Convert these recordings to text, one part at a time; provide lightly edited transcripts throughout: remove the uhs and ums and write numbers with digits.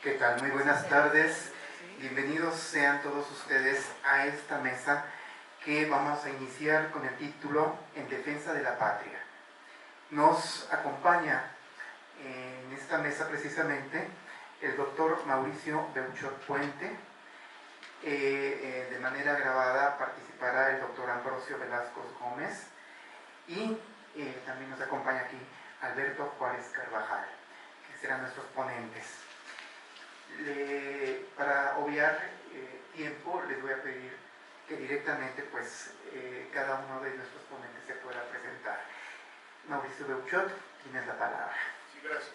¿Qué tal? Muy buenas tardes. Bienvenidos sean todos ustedes a esta mesa que vamos a iniciar con el título En defensa de la patria. Nos acompaña en esta mesa precisamente el doctor Mauricio Beuchot Puente. De manera grabada participará el doctor Ambrosio Velasco Gómez y también nos acompaña aquí Alberto Juárez Carvajal, que serán nuestros ponentes. Para obviar tiempo, les voy a pedir que directamente cada uno de nuestros ponentes se pueda presentar. Mauricio Beuchot, tienes la palabra. Sí, gracias.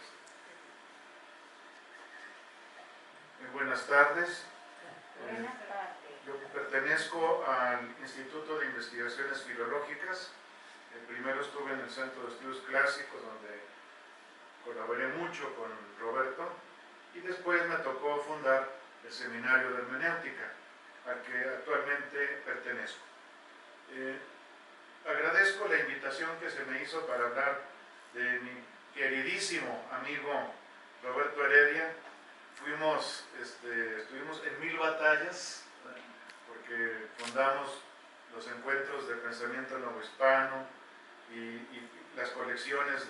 Muy buenas tardes. Buenas tardes. Yo pertenezco al Instituto de Investigaciones Filológicas. Primero estuve en el Centro de Estudios Clásicos, donde colaboré mucho con Roberto, y después me tocó fundar el Seminario de Hermenéutica, al que actualmente pertenezco. Agradezco la invitación que se me hizo para hablar de mi queridísimo amigo Roberto Heredia. Estuvimos en 1000 batallas, porque fundamos los encuentros de pensamiento novohispano y las colecciones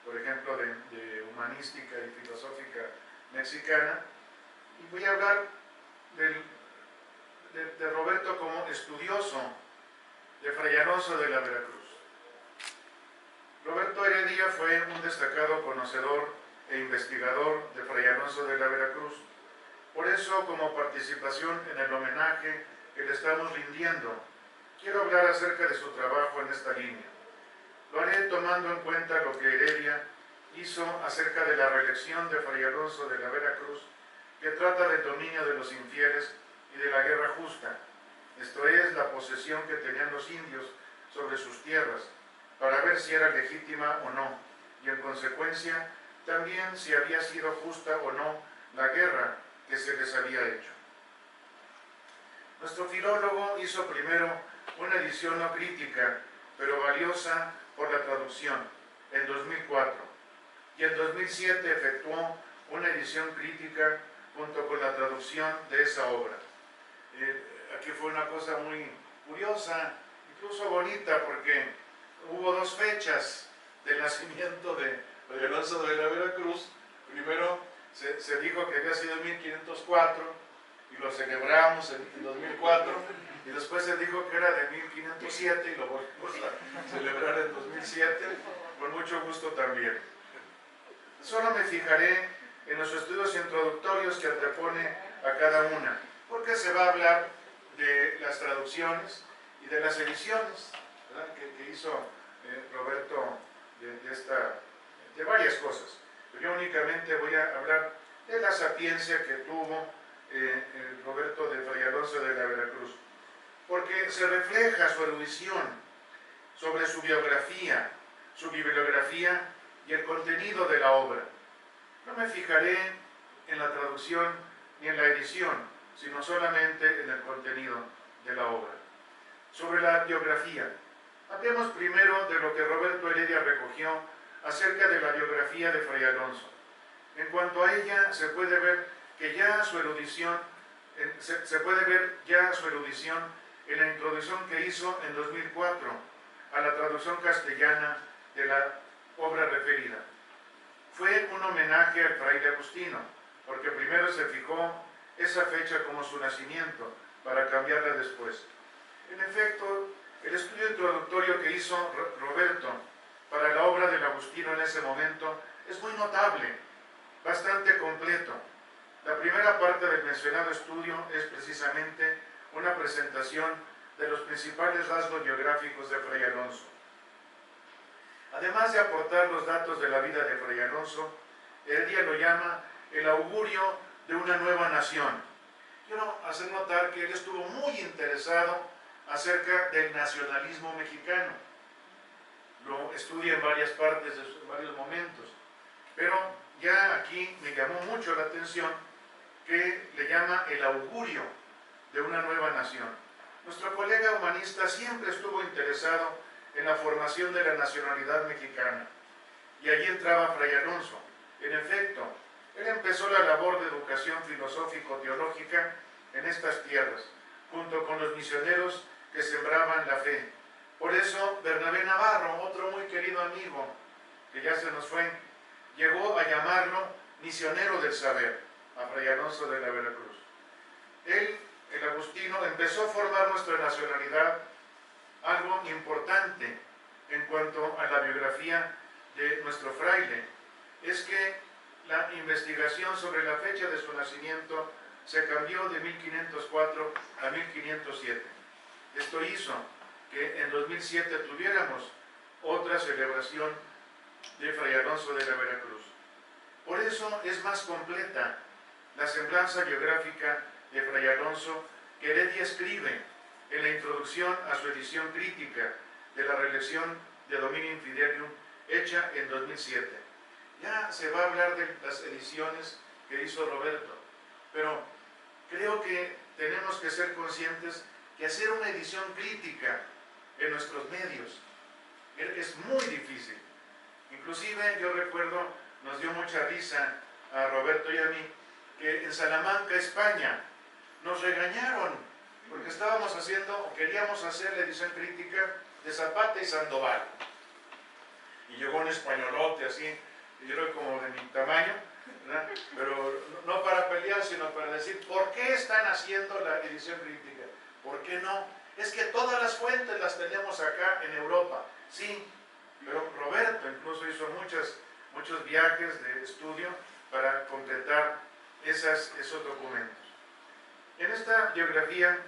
por ejemplo, de humanística y filosófica mexicana. Y voy a hablar de Roberto como estudioso de Fray Alonso de la Veracruz. Roberto Heredia fue un destacado conocedor e investigador de Fray Alonso de la Veracruz. Por eso, como participación en el homenaje que le estamos rindiendo, quiero hablar acerca de su trabajo en esta línea. Lo haré tomando en cuenta lo que Heredia hizo acerca de la reelección de Fray Alonso de la Veracruz, que trata del dominio de los infieles y de la guerra justa, esto es, la posesión que tenían los indios sobre sus tierras, para ver si era legítima o no, y en consecuencia también si había sido justa o no la guerra que se les había hecho. Nuestro filólogo hizo primero una edición no crítica, pero valiosa por la traducción, en 2004, y en 2007 efectuó una edición crítica junto con la traducción de esa obra. Aquí fue una cosa muy curiosa, incluso bonita, porque hubo dos fechas del nacimiento de Fray Alonso de la Veracruz. Primero se dijo que había sido en 1504 y lo celebramos en 2004, y después se dijo que era de 1507 y lo volvimos a celebrar en 2007, con mucho gusto también. Solo me fijaré en los estudios introductorios que antepone a cada una, porque se va a hablar de las traducciones y de las ediciones, ¿verdad?, que hizo Roberto de varias cosas. Yo únicamente voy a hablar de la sapiencia que tuvo Roberto de Fray Alonso de la Veracruz, porque se refleja su erudición sobre su biografía, su bibliografía y el contenido de la obra. No me fijaré en la traducción ni en la edición, sino solamente en el contenido de la obra. Sobre la biografía, hablemos primero de lo que Roberto Heredia recogió acerca de la biografía de Fray Alonso. En cuanto a ella, se puede ver ya su erudición en la introducción que hizo en 2004 a la traducción castellana de la obra referida. Fue un homenaje al fraile Agustino, porque primero se fijó esa fecha como su nacimiento, para cambiarla después. En efecto, el estudio introductorio que hizo Roberto para la obra del Agustino en ese momento es muy notable, bastante completo. La primera parte del mencionado estudio es precisamente una presentación de los principales rasgos biográficos de Fray Alonso. Además de aportar los datos de la vida de Fray Alonso, Heredia lo llama el augurio de una nueva nación. Quiero hacer notar que él estuvo muy interesado acerca del nacionalismo mexicano. Lo estudia en varias partes, en varios momentos, pero ya aquí me llamó mucho la atención que le llama el augurio de una nueva nación. Nuestro colega humanista siempre estuvo interesado en la formación de la nacionalidad mexicana, y allí entraba Fray Alonso. En efecto, él empezó la labor de educación filosófico-teológica en estas tierras, junto con los misioneros que sembraban la fe. Por eso Bernabé Navarro, otro muy querido amigo, que ya se nos fue, llegó a llamarlo misionero del saber, a Fray Alonso de la Veracruz. Él, el agustino, empezó a formar nuestra nacionalidad, algo importante en cuanto a la biografía de nuestro fraile, es que la investigación sobre la fecha de su nacimiento se cambió de 1504 a 1507. Esto hizo que en 2007 tuviéramos otra celebración de Fray Alonso de la Veracruz. Por eso es más completa la semblanza biográfica de Fray Alonso que Heredia escribe en la introducción a su edición crítica de la reelección de Dominium Fidelium, hecha en 2007. Ya se va a hablar de las ediciones que hizo Roberto, pero creo que tenemos que ser conscientes que hacer una edición crítica en nuestros medios es muy difícil. Inclusive yo recuerdo, nos dio mucha risa a Roberto y a mí, que en Salamanca, España, nos regañaron porque estábamos haciendo, o queríamos hacer la edición crítica de Zapata y Sandoval. Y llegó un españolote así, yo creo como de mi tamaño, ¿verdad? Pero no para pelear, sino para decir, ¿por qué están haciendo la edición crítica? ¿Por qué no? Es que todas las fuentes las tenemos acá en Europa. Sí, pero Roberto incluso hizo muchos viajes de estudio para completar esos documentos. En esta biografía,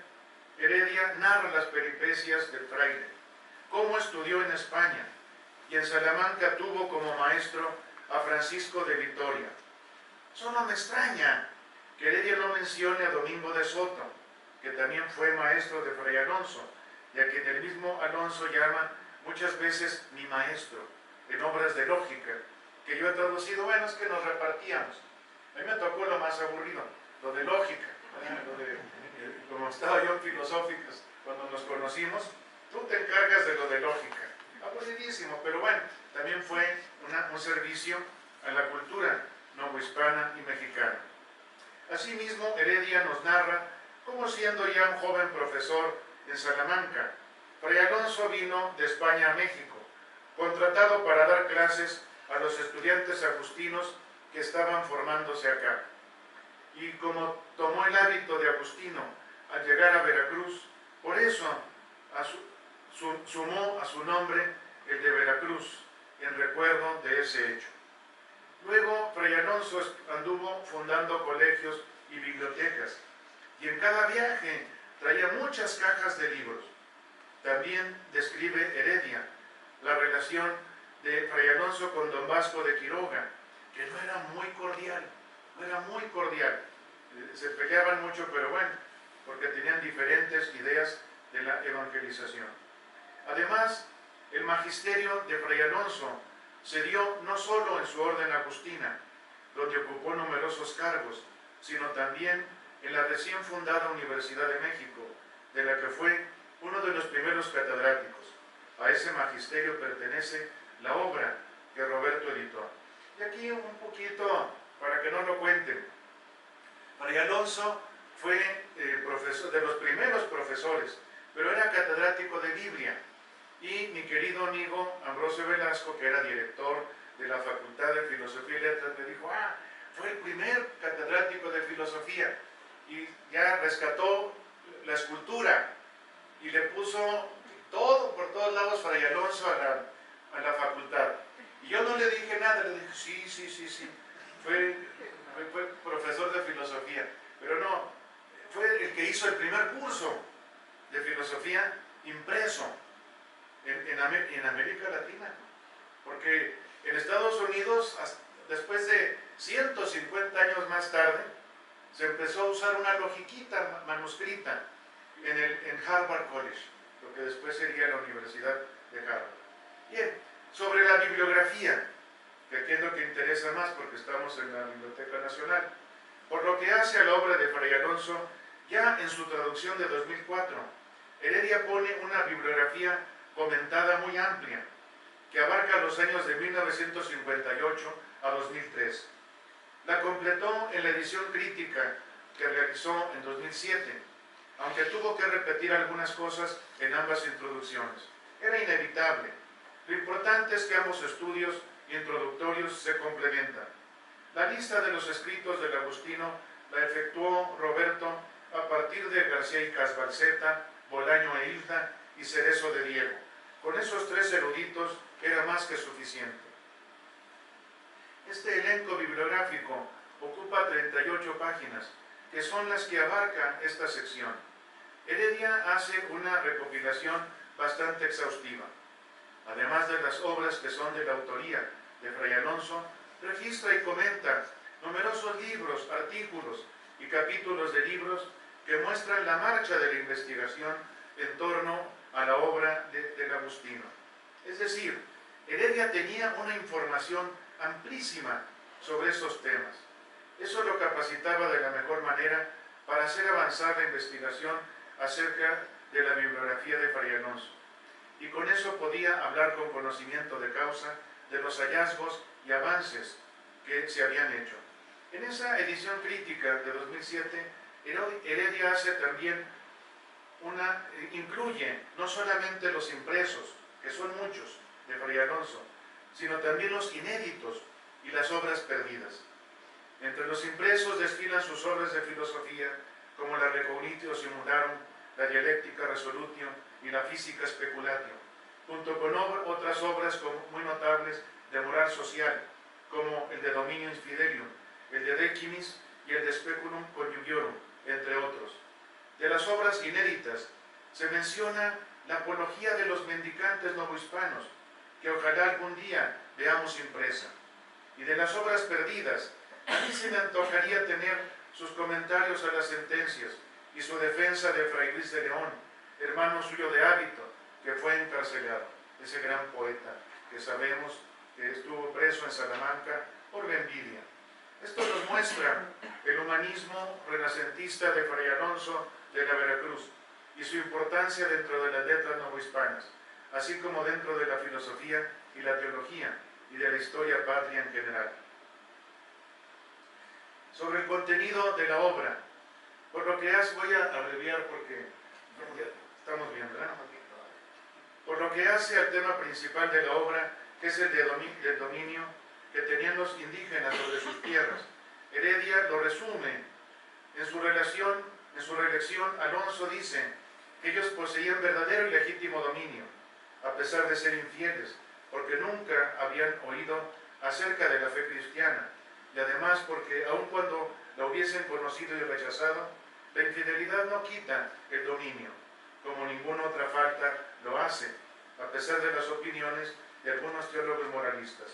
Heredia narra las peripecias del fraile, cómo estudió en España y en Salamanca tuvo como maestro a Francisco de Vitoria. Eso no me extraña que Heredia no mencione a Domingo de Soto, que también fue maestro de Fray Alonso, y a quien el mismo Alonso llama muchas veces mi maestro, en obras de lógica, que yo he traducido, bueno, es que nos repartíamos. A mí me tocó lo más aburrido, lo de lógica, como estaba yo en filosóficas cuando nos conocimos, tú te encargas de lo de lógica. Aburridísimo, pero bueno, también fue un servicio a la cultura novohispana y mexicana. Asimismo, Heredia nos narra cómo, siendo ya un joven profesor en Salamanca, Fray Alonso vino de España a México, contratado para dar clases a los estudiantes agustinos que estaban formándose acá. Y como tomó el hábito de agustino al llegar a Veracruz, por eso sumó a su nombre el de Veracruz, en recuerdo de ese hecho. Luego, Fray Alonso anduvo fundando colegios y bibliotecas, y en cada viaje traía muchas cajas de libros. También describe Heredia la relación de Fray Alonso con don Vasco de Quiroga, que no era muy cordial, se peleaban mucho, pero bueno, porque tenían diferentes ideas de la evangelización. Además, el magisterio de Fray Alonso se dio no solo en su orden agustina, donde ocupó numerosos cargos, sino también en la recién fundada Universidad de México, de la que fue uno de los primeros catedráticos. A ese magisterio pertenece la obra que Roberto editó. Y aquí un poquito, para que no lo cuenten, Fray Alonso fue profesor, de los primeros profesores, pero era catedrático de Biblia. Y mi querido amigo Ambrosio Velasco, que era director de la Facultad de Filosofía y Letras, me dijo, fue el primer catedrático de filosofía, y ya rescató la escultura, y le puso todo, por todos lados, Fray Alonso a la facultad. Y yo no le dije nada, le dije, sí, fue profesor de filosofía, pero no, fue el que hizo el primer curso de filosofía impreso en América Latina, porque en Estados Unidos, después de 150 años más tarde, se empezó a usar una logiquita manuscrita en Harvard College, lo que después sería la Universidad de Harvard. Bien, sobre la bibliografía, que aquí es lo que interesa más porque estamos en la Biblioteca Nacional, por lo que hace a la obra de Fray Alonso, ya en su traducción de 2004, Heredia pone una bibliografía comentada muy amplia, que abarca los años de 1958 a 2003. La completó en la edición crítica que realizó en 2007, aunque tuvo que repetir algunas cosas en ambas introducciones. Era inevitable. Lo importante es que ambos estudios introductorios se complementan. La lista de los escritos del Agustino la efectuó Roberto a partir de García y Casbalceta, Bolaño e Hilda y Cerezo de Diego. Con esos tres eruditos era más que suficiente. Este elenco bibliográfico ocupa 38 páginas, que son las que abarca esta sección. Heredia hace una recopilación bastante exhaustiva. Además de las obras que son de la autoría de Fray Alonso, registra y comenta numerosos libros, artículos y capítulos de libros que muestran la marcha de la investigación en torno a la obra del Agustino. Es decir, Heredia tenía una información amplísima sobre esos temas. Eso lo capacitaba de la mejor manera para hacer avanzar la investigación acerca de la bibliografía de Fray Alonso. Y con eso podía hablar con conocimiento de causa de los hallazgos y avances que se habían hecho. En esa edición crítica de 2007, Heredia hace también incluye no solamente los impresos, que son muchos, de Fray Alonso, sino también los inéditos y las obras perdidas. Entre los impresos desfilan sus obras de filosofía, como la Recognitio Simularum, la Dialectica Resolutio y la Física Speculatio, junto con otras obras muy notables de moral social, como el de Dominio Infidelium, el de De Quimis y el de Speculum Conjugiorum, entre otros. De las obras inéditas se menciona la Apología de los Mendicantes Novohispanos, que ojalá algún día veamos impresa. Y de las obras perdidas, a mí se me antojaría tener sus comentarios a las sentencias y su defensa de Fray Luis de León, hermano suyo de hábito, que fue encarcelado, ese gran poeta que sabemos que estuvo preso en Salamanca por la envidia. Esto nos muestra el humanismo renacentista de Fray Alonso de la Veracruz y su importancia dentro de las letras novohispanas, así como dentro de la filosofía y la teología y de la historia patria en general. Sobre el contenido de la obra, por lo que voy a abreviar porque ya estamos viendo, ¿verdad? Por lo que hace al tema principal de la obra, que es el del dominio que tenían los indígenas sobre sus tierras. Heredia lo resume. En su reelección, Alonso dice que ellos poseían verdadero y legítimo dominio, a pesar de ser infieles, porque nunca habían oído acerca de la fe cristiana, y además porque aun cuando la hubiesen conocido y rechazado, la infidelidad no quita el dominio, como ninguna otra falta lo hace, a pesar de las opiniones de algunos teólogos moralistas.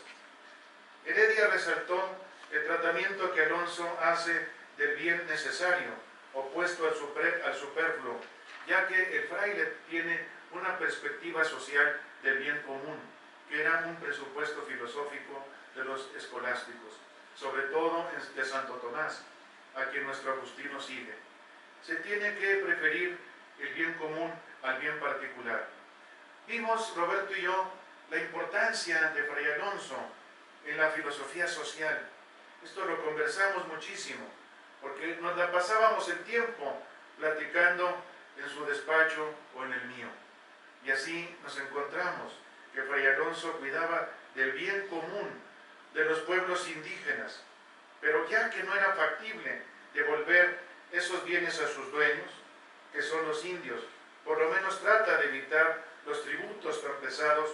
Heredia resaltó el tratamiento que Alonso hace del bien necesario, opuesto al superfluo, ya que el fraile tiene una perspectiva social del bien común, que era un presupuesto filosófico de los escolásticos, sobre todo de Santo Tomás, a quien nuestro Agustino sigue. Se tiene que preferir el bien común al bien particular. Vimos, Roberto y yo, la importancia de Fray Alonso en la filosofía social. Esto lo conversamos muchísimo, porque nos la pasábamos el tiempo platicando en su despacho o en el mío. Y así nos encontramos que Fray Alonso cuidaba del bien común de los pueblos indígenas, pero ya que no era factible devolver esos bienes a sus dueños, que son los indios, por lo menos trata de evitar los tributos tan pesados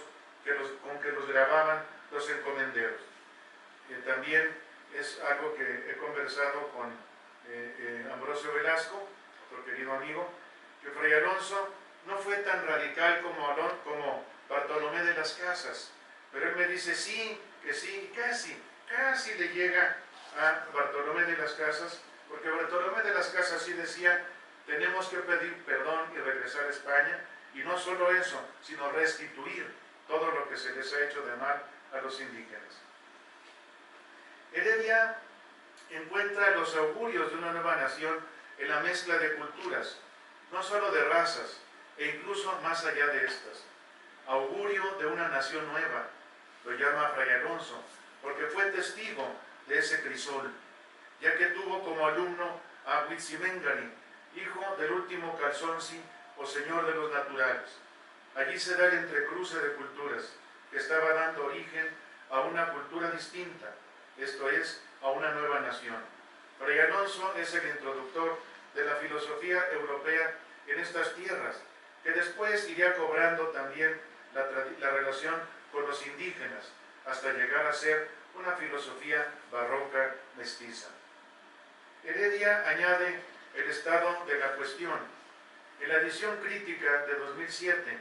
con que los grababan los encomenderos. También es algo que he conversado con Ambrosio Velasco, otro querido amigo, que Fray Alonso no fue tan radical como Bartolomé de las Casas, pero él me dice sí, que sí, casi le llega a Bartolomé de las Casas, porque Bartolomé de las Casas sí decía, tenemos que pedir perdón y regresar a España, y no solo eso, sino restituir todo lo que se les ha hecho de mal a los indígenas. Heredia encuentra los augurios de una nueva nación en la mezcla de culturas, no solo de razas, e incluso más allá de estas. Augurio de una nación nueva, lo llama Fray Alonso, porque fue testigo de ese crisol ya que tuvo como alumno a Huitzimengari, hijo del último Calzonsi o señor de los naturales. Allí se da el entrecruce de culturas, que estaba dando origen a una cultura distinta, esto es, a una nueva nación. Fray Alonso es el introductor de la filosofía europea en estas tierras, que después iría cobrando también la relación con los indígenas, hasta llegar a ser una filosofía barroca mestiza. Heredia añade el estado de la cuestión. En la edición crítica de 2007,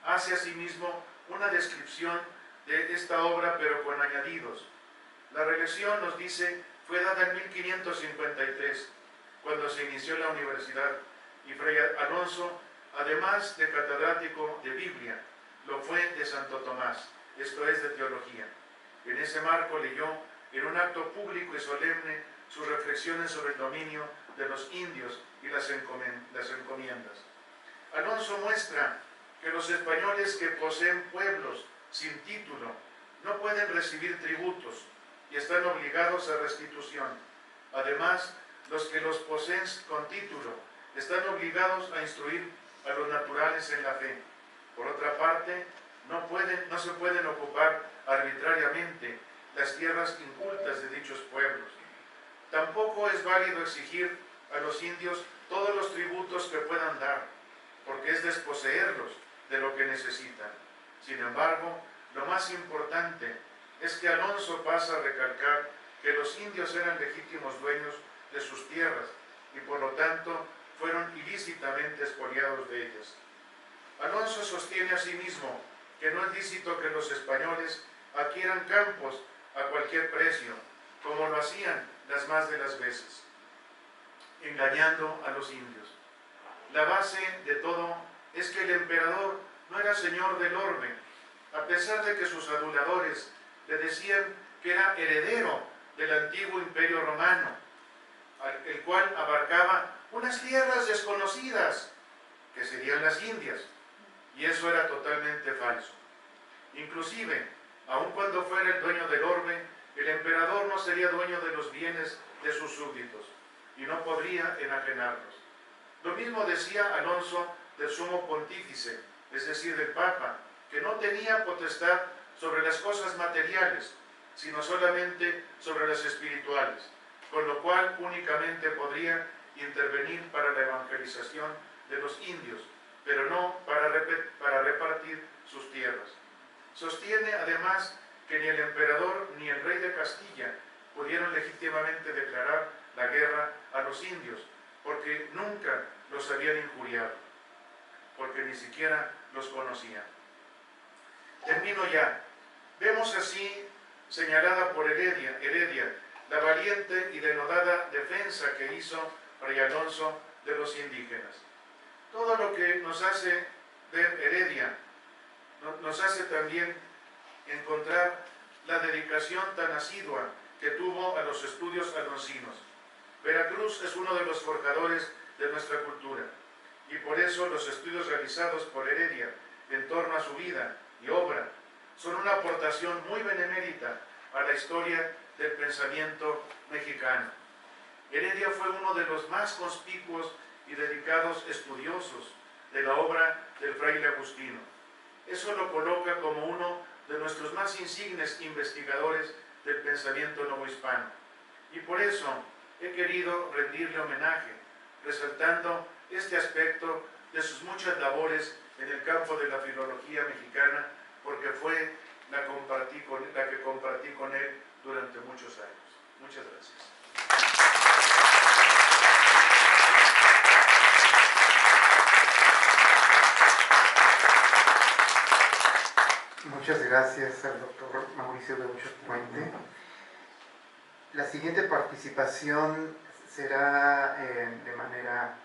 hace asimismo una descripción de esta obra, pero con añadidos. La reelección, nos dice, fue dada en 1553, cuando se inició la universidad, y Fray Alonso, además de catedrático de Biblia, lo fue de Santo Tomás, esto es, de teología. En ese marco leyó en un acto público y solemne sus reflexiones sobre el dominio de los indios y las encomiendas. Alonso muestra que los españoles que poseen pueblos sin título no pueden recibir tributos y están obligados a restitución. Además, los que los poseen con título están obligados a instruir a los naturales en la fe. Por otra parte, no se pueden ocupar arbitrariamente las tierras incultas de dichos pueblos. Tampoco es válido exigir a los indios todos los tributos que puedan dar, porque es desposeerlos de lo que necesitan. Sin embargo, lo más importante es que Alonso pasa a recalcar que los indios eran legítimos dueños de sus tierras y por lo tanto fueron ilícitamente expoliados de ellas. Alonso sostiene asimismo que no es lícito que los españoles adquieran campos a cualquier precio, como lo hacían las más de las veces, engañando a los indios. La base de todo es que el emperador no era señor del orbe, a pesar de que sus aduladores le decían que era heredero del antiguo imperio romano, el cual abarcaba unas tierras desconocidas, que serían las Indias, y eso era totalmente falso. Inclusive, aun cuando fuera el dueño del orbe, el emperador no sería dueño de los bienes de sus súbditos, y no podría enajenarlos. Lo mismo decía Alonso del sumo pontífice, es decir, del Papa, que no tenía potestad sobre las cosas materiales, sino solamente sobre las espirituales, con lo cual únicamente podría intervenir para la evangelización de los indios, pero no para repartir sus tierras. Sostiene además que ni el emperador ni el rey de Castilla pudieron legítimamente declarar la guerra a los indios, porque nunca los habían injuriado, porque ni siquiera los conocían. Termino ya. Vemos así, señalada por Heredia, la valiente y denodada defensa que hizo Fray Alonso de los indígenas. Todo lo que nos hace ver Heredia nos hace también encontrar la dedicación tan asidua que tuvo a los estudios alonsinos. Veracruz es uno de los forjadores de nuestra cultura, y por eso los estudios realizados por Heredia en torno a su vida y obra son una aportación muy benemérita a la historia del pensamiento mexicano. Heredia fue uno de los más conspicuos y dedicados estudiosos de la obra del fraile Agustino. Eso lo coloca como uno de nuestros más insignes investigadores del pensamiento novohispano. Y por eso he querido rendirle homenaje, resaltando este aspecto de sus muchas labores en el campo de la filología mexicana, porque fue la que compartí con él durante muchos años. Muchas gracias. Muchas gracias al doctor Mauricio Beucho Puente. La siguiente participación será de manera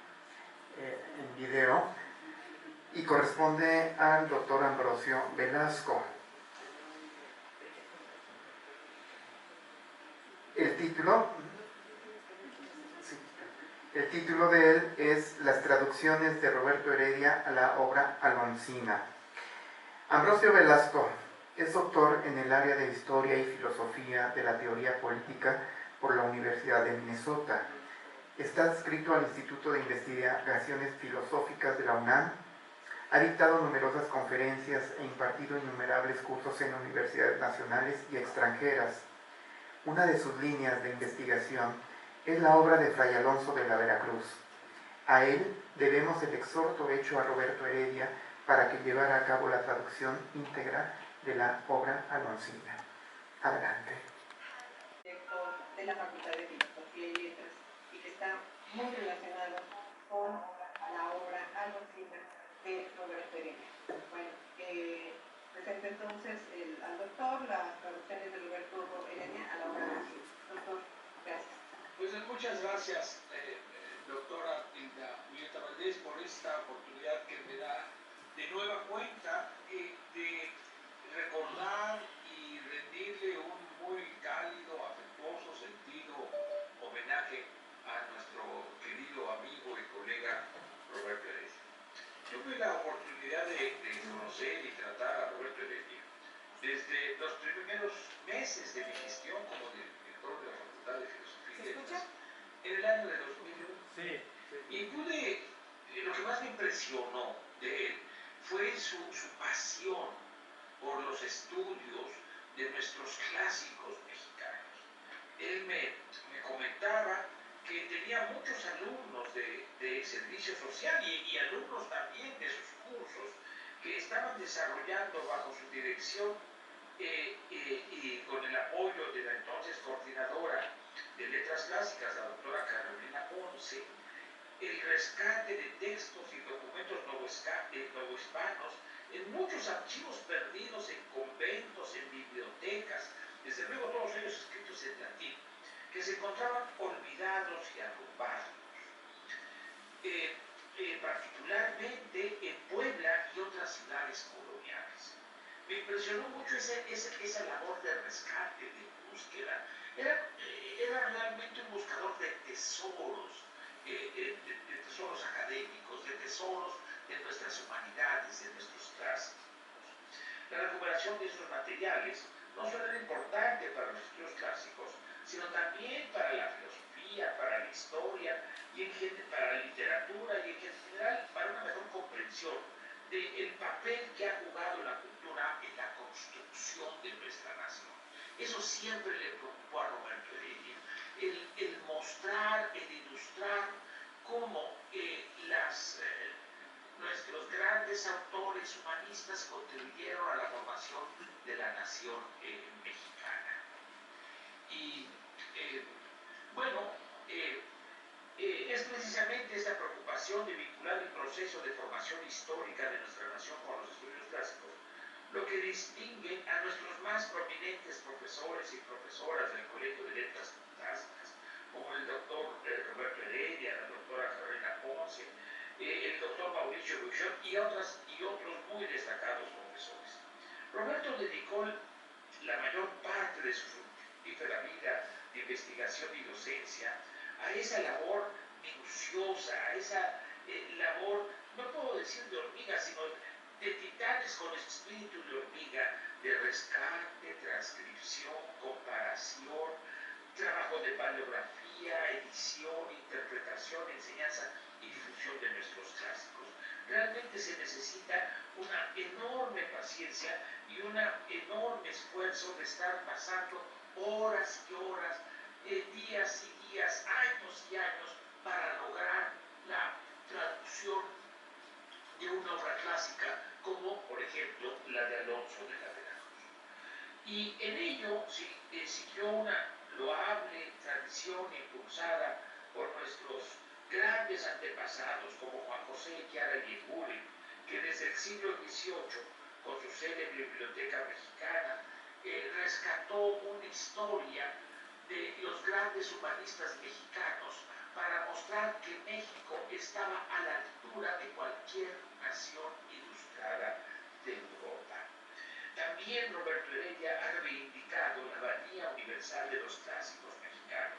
en video y corresponde al doctor Ambrosio Velasco. El título de él es Las traducciones de Roberto Heredia a la obra alonsina. Ambrosio Velasco es doctor en el área de Historia y Filosofía de la Teoría Política por la Universidad de Minnesota. Está adscrito al Instituto de Investigaciones Filosóficas de la UNAM. Ha dictado numerosas conferencias e impartido innumerables cursos en universidades nacionales y extranjeras. Una de sus líneas de investigación es la obra de Fray Alonso de la Veracruz. A él debemos el exhorto hecho a Roberto Heredia para que llevara a cabo la traducción íntegra de la obra alonsina. Adelante. Director de la Facultad de Filosofía y Letras y que está muy relacionado con la obra alonsina de Roberto Heredia. Bueno, presento entonces al doctor las traducciones de Roberto Heredia a la obra alonsina. Doctor, gracias. Pues muchas gracias, doctora Hilda Julieta Valdés, por esta oportunidad que me da de nueva cuenta de recordar y rendirle un muy cálido, afectuoso, sentido homenaje a nuestro querido amigo y colega Roberto Heredia. Yo tuve la oportunidad de conocer y tratar a Roberto Heredia desde los primeros meses de mi gestión como director de la Facultad de Filosofía y Letras en el año de 2001. Sí. Y pude, lo que más me impresionó de él fue su pasión por los estudios de nuestros clásicos mexicanos. Él me comentaba que tenía muchos alumnos de servicio social y alumnos también de sus cursos que estaban desarrollando bajo su dirección y con el apoyo de la entonces coordinadora de Letras Clásicas, la doctora Carolina Ponce, el rescate de textos y documentos novohispanos en muchos archivos perdidos en conventos, en bibliotecas, desde luego todos ellos escritos en latín, que se encontraban olvidados y arrumbados. Particularmente en Puebla y otras ciudades coloniales. Me impresionó mucho esa labor de rescate, de búsqueda. Era realmente un buscador de tesoros, de tesoros académicos, de tesoros de nuestras humanidades, de nuestros clásicos. La recuperación de esos materiales no solo era importante para los estudios clásicos, sino también para la filosofía, para la historia, para la literatura y en general para una mejor comprensión del papel que ha jugado la cultura en la construcción de nuestra nación. Eso siempre le preocupó a Roberto Heredia, el mostrar, el ilustrar cómo nuestros grandes autores humanistas contribuyeron a la formación de la nación mexicana. Y es precisamente esta preocupación de vincular el proceso de formación histórica de nuestra nación con los estudios clásicos lo que distingue a nuestros más prominentes profesores y profesoras del Colegio de Letras Clásicas, como el doctor Roberto Heredia, la doctora Carolina Ponce, el doctor Mauricio Buchon y otros muy destacados profesores. Roberto dedicó la mayor parte de su fructífera vida de investigación y docencia a esa labor minuciosa, a esa labor, no puedo decir de hormiga, sino de titanes con espíritu de hormiga, de rescate, transcripción, comparación, trabajo de paleografía, edición, interpretación, enseñanza y difusión de nuestros clásicos. Realmente se necesita una enorme paciencia y un enorme esfuerzo de estar pasando horas y horas, días y días, años y años para lograr la traducción de una obra clásica como por ejemplo la de Alonso de la Veracruz. Y en ello siguió una loable tradición impulsada por nuestros grandes antepasados como Juan José Chiara Yeguri, que desde el siglo XVIII, con su célebre biblioteca mexicana, rescató una historia de los grandes humanistas mexicanos para mostrar que México estaba a la altura de cualquier nación ilustrada de Europa. También Roberto Heredia ha reivindicado la valía universal de los clásicos mexicanos,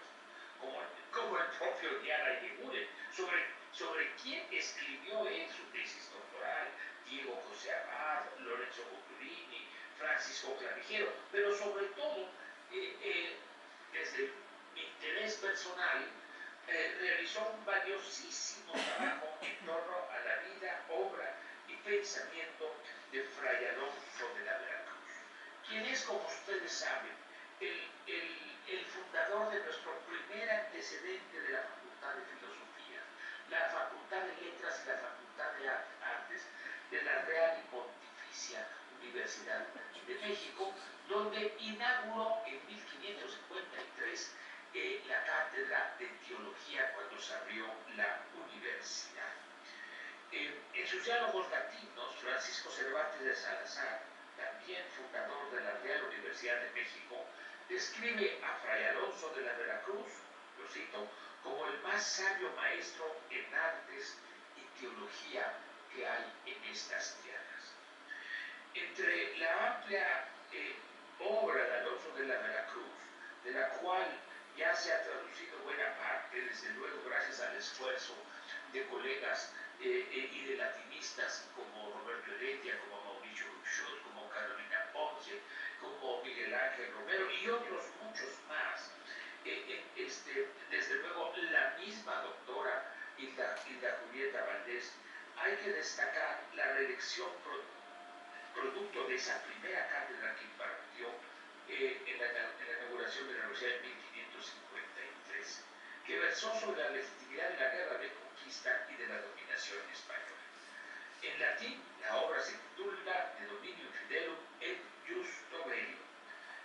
como el propio Chiara Yeguri, sobre quién escribió él su tesis doctoral, Diego José Abad, Lorenzo Buturini, Francisco Clavijero, pero sobre todo desde mi personal, realizó un valiosísimo trabajo en torno a la vida, obra y pensamiento de Fray Alonso de la Veracruz, quien es, como ustedes saben, el fundador de nuestro primer antecedente de la Facultad de Filosofía, la Facultad de Letras y la Facultad de Artes de la Real y Pontificia Universidad de México, donde inauguró en 1553 la cátedra de teología cuando se abrió la universidad. En sus diálogos latinos, Francisco Cervantes de Salazar, también fundador de la Real Universidad de México, describe a Fray Alonso de la Veracruz, lo cito, como el más sabio maestro en artes y teología que hay en estas tierras. Entre la amplia obra de Alonso de la Veracruz, de la cual ya se ha traducido buena parte, desde luego gracias al esfuerzo de colegas y de latinistas como Roberto Heredia, como Mauricio Ruchot, como Carolina Ponce, como Miguel Ángel Romero y otros muchos más. Desde luego la misma doctora Hilda Julieta Valdés, hay que destacar la reelección producto de esa primera cátedra que impartió en la inauguración de la Universidad en 1553, que versó sobre la legitimidad de la guerra de conquista y de la dominación española. En latín, la obra se titula De Dominio Fidelum et Justo Bello.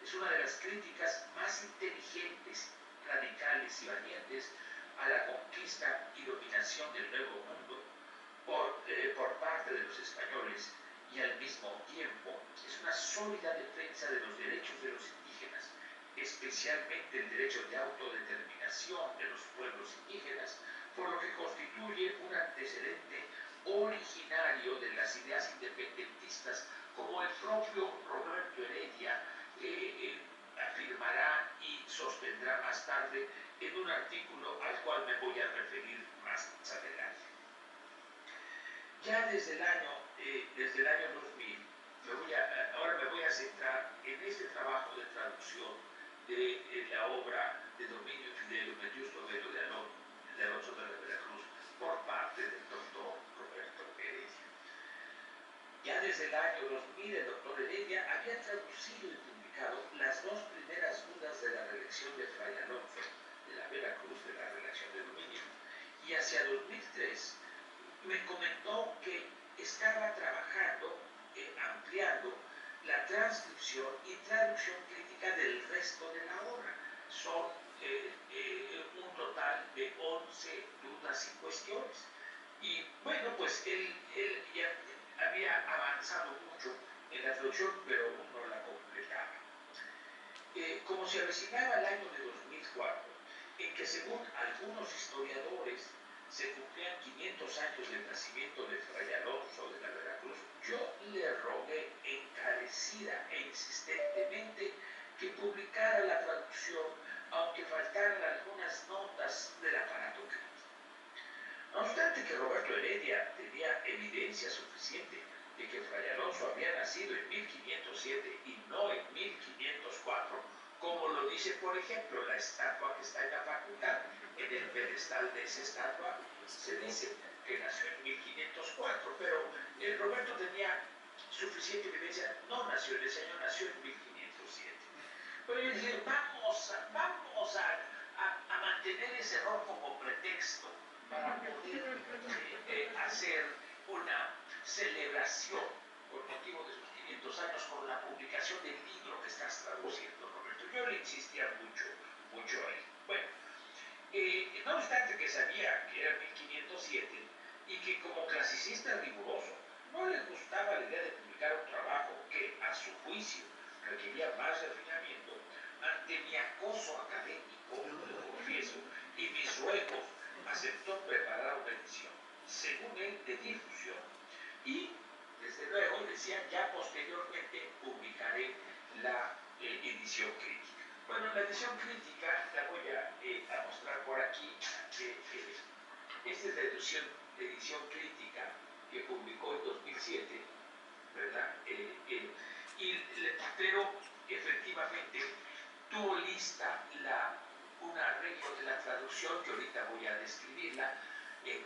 Es una de las críticas más inteligentes, radicales y valientes a la conquista y dominación del Nuevo Mundo por parte de los españoles, y al mismo tiempo es una sólida defensa de los derechos de los indígenas, especialmente el derecho de autodeterminación de los pueblos indígenas, por lo que constituye un antecedente originario de las ideas independentistas, como el propio Roberto Heredia afirmará y sostendrá más tarde en un artículo al cual me voy a referir más adelante. Ya desde el año 2000, ahora me voy a centrar en este trabajo de traducción de la obra de Dominio Fidelum et Justo Bello de Alonso de la Veracruz por parte del doctor Roberto Heredia. Ya desde el año 2000 el doctor Heredia había traducido y publicado las dos primeras dudas de la reelección de Fray Alonso de la Veracruz de la relación de dominio, y hacia 2003 me comentó que estaba trabajando, ampliando la transcripción y traducción crítica del resto de la obra. Son un total de 11 dudas y cuestiones. Y bueno, pues él ya había avanzado mucho en la traducción, pero aún no la completaba. Como se avecinaba el año de 2004, en que según algunos historiadores se cumplían 500 años del nacimiento de Fray Alonso de la Veracruz, yo le rogué encarecida e insistentemente que publicara la traducción, aunque faltaran algunas notas del aparato crítico. No obstante que Roberto Heredia tenía evidencia suficiente de que Fray Alonso había nacido en 1507 y no en 1504, como lo dice, por ejemplo, la estatua que está en la facultad. En el pedestal de esa estatua se dice que nació en 1504, pero Roberto tenía suficiente evidencia, no nació en ese año, nació en 1507. Pero yo dije, vamos a mantener ese error como pretexto para poder hacer una celebración con motivo de sus 500 años con la publicación del libro que estás traduciendo, Roberto. Yo le insistía mucho a él. Bueno, no obstante que sabía que era 1507 y que como clasicista riguroso no le gustaba la idea de publicar un trabajo que, a su juicio, requería más refinamiento, ante mi acoso académico, lo confieso, y mis ruegos, aceptó preparar una edición, según él, de difusión. Y, desde luego, decía, ya posteriormente publicaré la edición crítica. Bueno, la edición crítica la voy a mostrar por aquí. Esta es la edición crítica que publicó en 2007, ¿verdad? Pero efectivamente tuvo lista la un arreglo de la traducción que ahorita voy a describirla,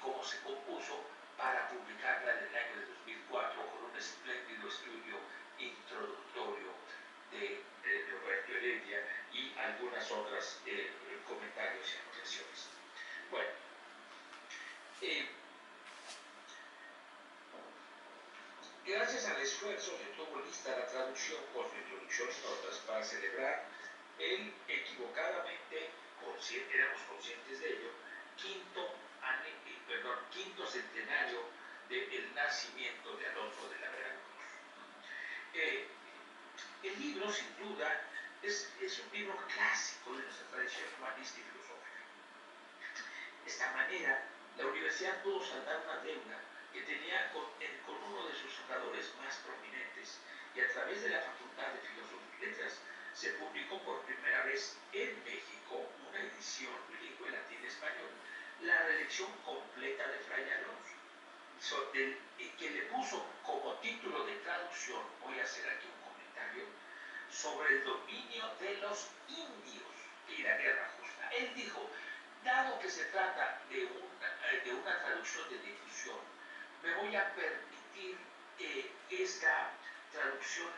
cómo se compuso para publicarla en el año de 2004 con un espléndido estudio introductorio de Roberto Heredia y algunas otras comentarios y anotaciones. Bueno, gracias al esfuerzo que tuvo lista la traducción con su introducción y notas para celebrar el equivocadamente, éramos conscientes de ello, quinto centenario del nacimiento de Alonso de la Veracruz. El libro, sin duda, es un libro clásico de nuestra tradición humanista y filosófica. De esta manera, la universidad pudo saldar una deuda que tenía con uno de sus fundadores más prominentes, y a través de la Facultad de Filosofía y Letras se publicó por primera vez en México una edición bilingüe latín-español, la reelección completa de Fray Alonso, que le puso como título de traducción, voy a hacer aquí un comentario, sobre el dominio de los indios y la guerra justa. Él dijo, dado que se trata de una traducción de difusión, me voy a permitir esta traducción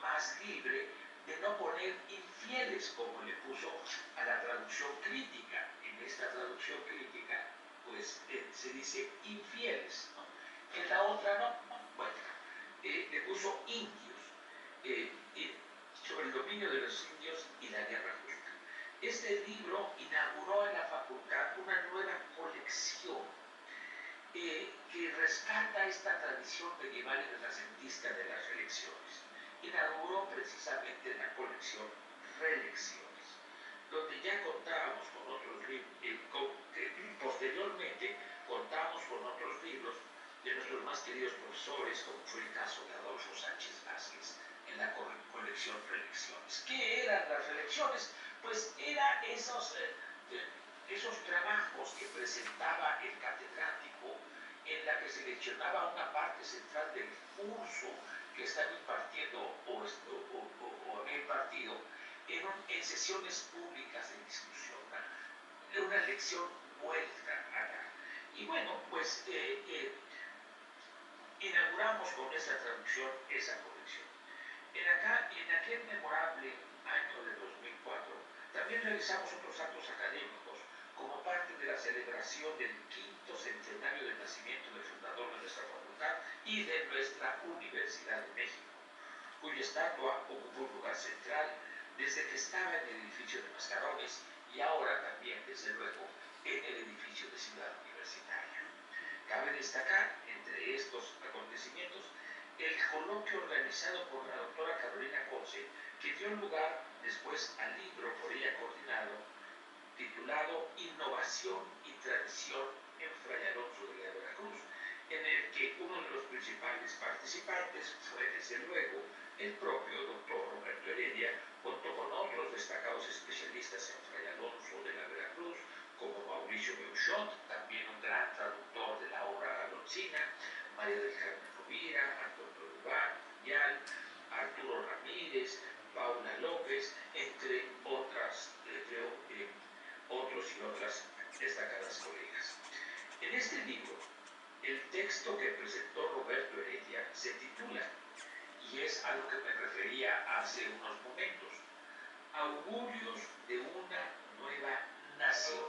más libre de no poner infieles como le puso a la traducción crítica. En esta traducción crítica, pues se dice infieles, ¿no? En la otra no. Bueno, le puso indios, sobre el dominio de los indios y la guerra justa. Este libro inauguró en la facultad una nueva colección que rescata esta tradición medieval y renacentista de las reelecciones. Inauguró precisamente la colección Reelecciones, donde ya contábamos con otros libros, posteriormente contábamos con otros libros de nuestros más queridos profesores, como fue el caso de Adolfo Sánchez Vázquez, en la colección Reelecciones. ¿Qué eran las reelecciones? Pues eran esos trabajos que presentaba el catedrático, en la que seleccionaba una parte central del curso que están impartiendo o han impartido en sesiones públicas de discusión, una lección vuelta a dar. Y bueno, pues inauguramos con esta traducción esa colección. En aquel memorable año de 2004, también realizamos otros actos académicos como parte de la celebración del quinto centenario del nacimiento del fundador de nuestra facultad y de nuestra Universidad de México, cuya estatua ocupó un lugar central desde que estaba en el edificio de Mascarones y ahora también, desde luego, en el edificio de Ciudad Universitaria. Cabe destacar, entre estos acontecimientos, el coloquio organizado por la doctora Carolina Conce, que dio lugar después al libro por ella coordinado, titulado Innovación y Tradición en Fray Alonso de la Veracruz, en el que uno de los principales participantes fue, desde luego, el propio doctor Roberto Heredia, junto con otros destacados especialistas en Fray Alonso de la Veracruz, como Mauricio Beuchot, también un gran traductor de la obra alonsina, María del Carmen Rovira, Antonio Rubán, Yal, Arturo Ramírez, Paula López, entre otros y otras destacadas colegas. En este libro, el texto que presentó Roberto Heredia se titula, y es a lo que me refería hace unos momentos, Augurios de una nueva nación.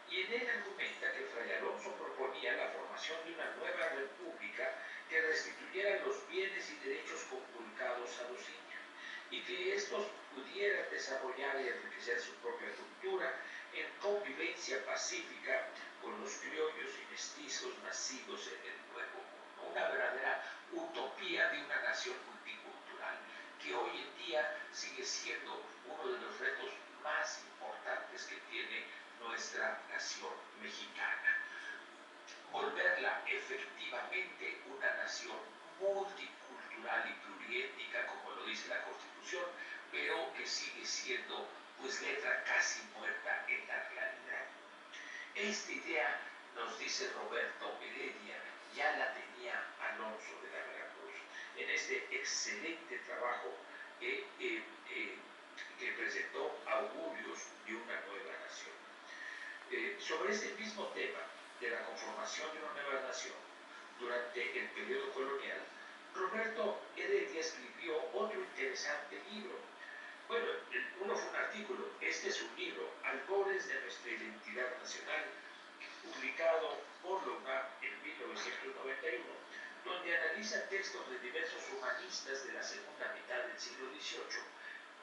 Y en él argumenta que Fray Alonso proponía la formación de una nueva república que restituyera los bienes y derechos conculcados a los indios, y que estos pudieran desarrollar y enriquecer su propia cultura en convivencia pacífica con los criollos y mestizos nacidos en el Nuevo Mundo. Una verdadera utopía de una nación multicultural, que hoy en día sigue siendo uno de los retos más importantes que tiene nuestra nación mexicana. Volverla efectivamente una nación multicultural y pluriétnica, como lo dice la Constitución, pero que sigue siendo pues letra casi muerta en la realidad. Esta idea, nos dice Roberto Heredia, ya la tenía Alonso de la Veracruz en este excelente trabajo que que presentó Augurios de una nueva nación. Sobre este mismo tema de la conformación de una nueva nación durante el periodo colonial, Roberto Heredia escribió otro interesante libro. Bueno, uno fue un artículo, este es un libro, Albores de nuestra identidad nacional, publicado por la UNAM en 1991, donde analiza textos de diversos humanistas de la segunda mitad del siglo XVIII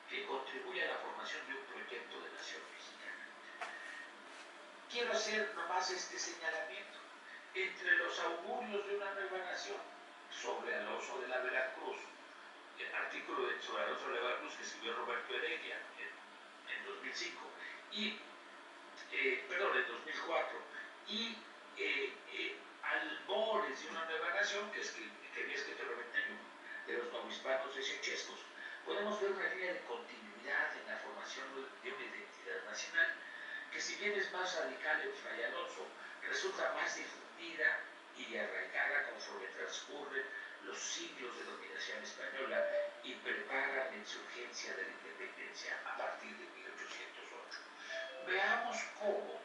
que contribuye a la formación de un proyecto de nación mexicana. Quiero hacer nomás este señalamiento. Entre los augurios de una nueva nación, sobre Alonso de la Veracruz, el artículo sobre Alonso de la Veracruz que escribió Roberto Heredia en 2005, en 2004, y Albores de una nueva nación que había escrito el 91, de los novohispanos sechescos, podemos ver una línea de continuidad en la formación de una identidad nacional que, si bien es más radical en Fray Alonso, resulta más difundida y arraigada conforme transcurren los siglos de dominación española y prepara la insurgencia de la independencia a partir de 1808. Veamos cómo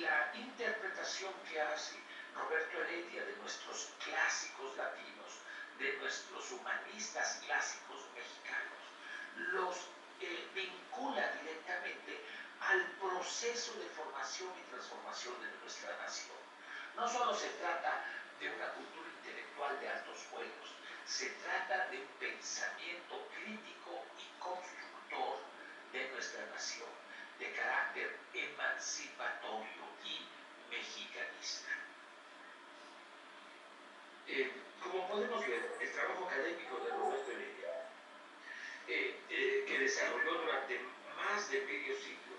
la interpretación que hace Roberto Heredia de nuestros clásicos latinos, de nuestros humanistas clásicos mexicanos, los vincula directamente al proceso de formación y transformación de nuestra nación. No solo se trata de una cultura intelectual de altos vuelos, se trata de un pensamiento crítico y constructor de nuestra nación, de carácter emancipatorio y mexicanista. Como podemos ver, el trabajo académico de Roberto Heredia, que desarrolló durante más de medio siglo,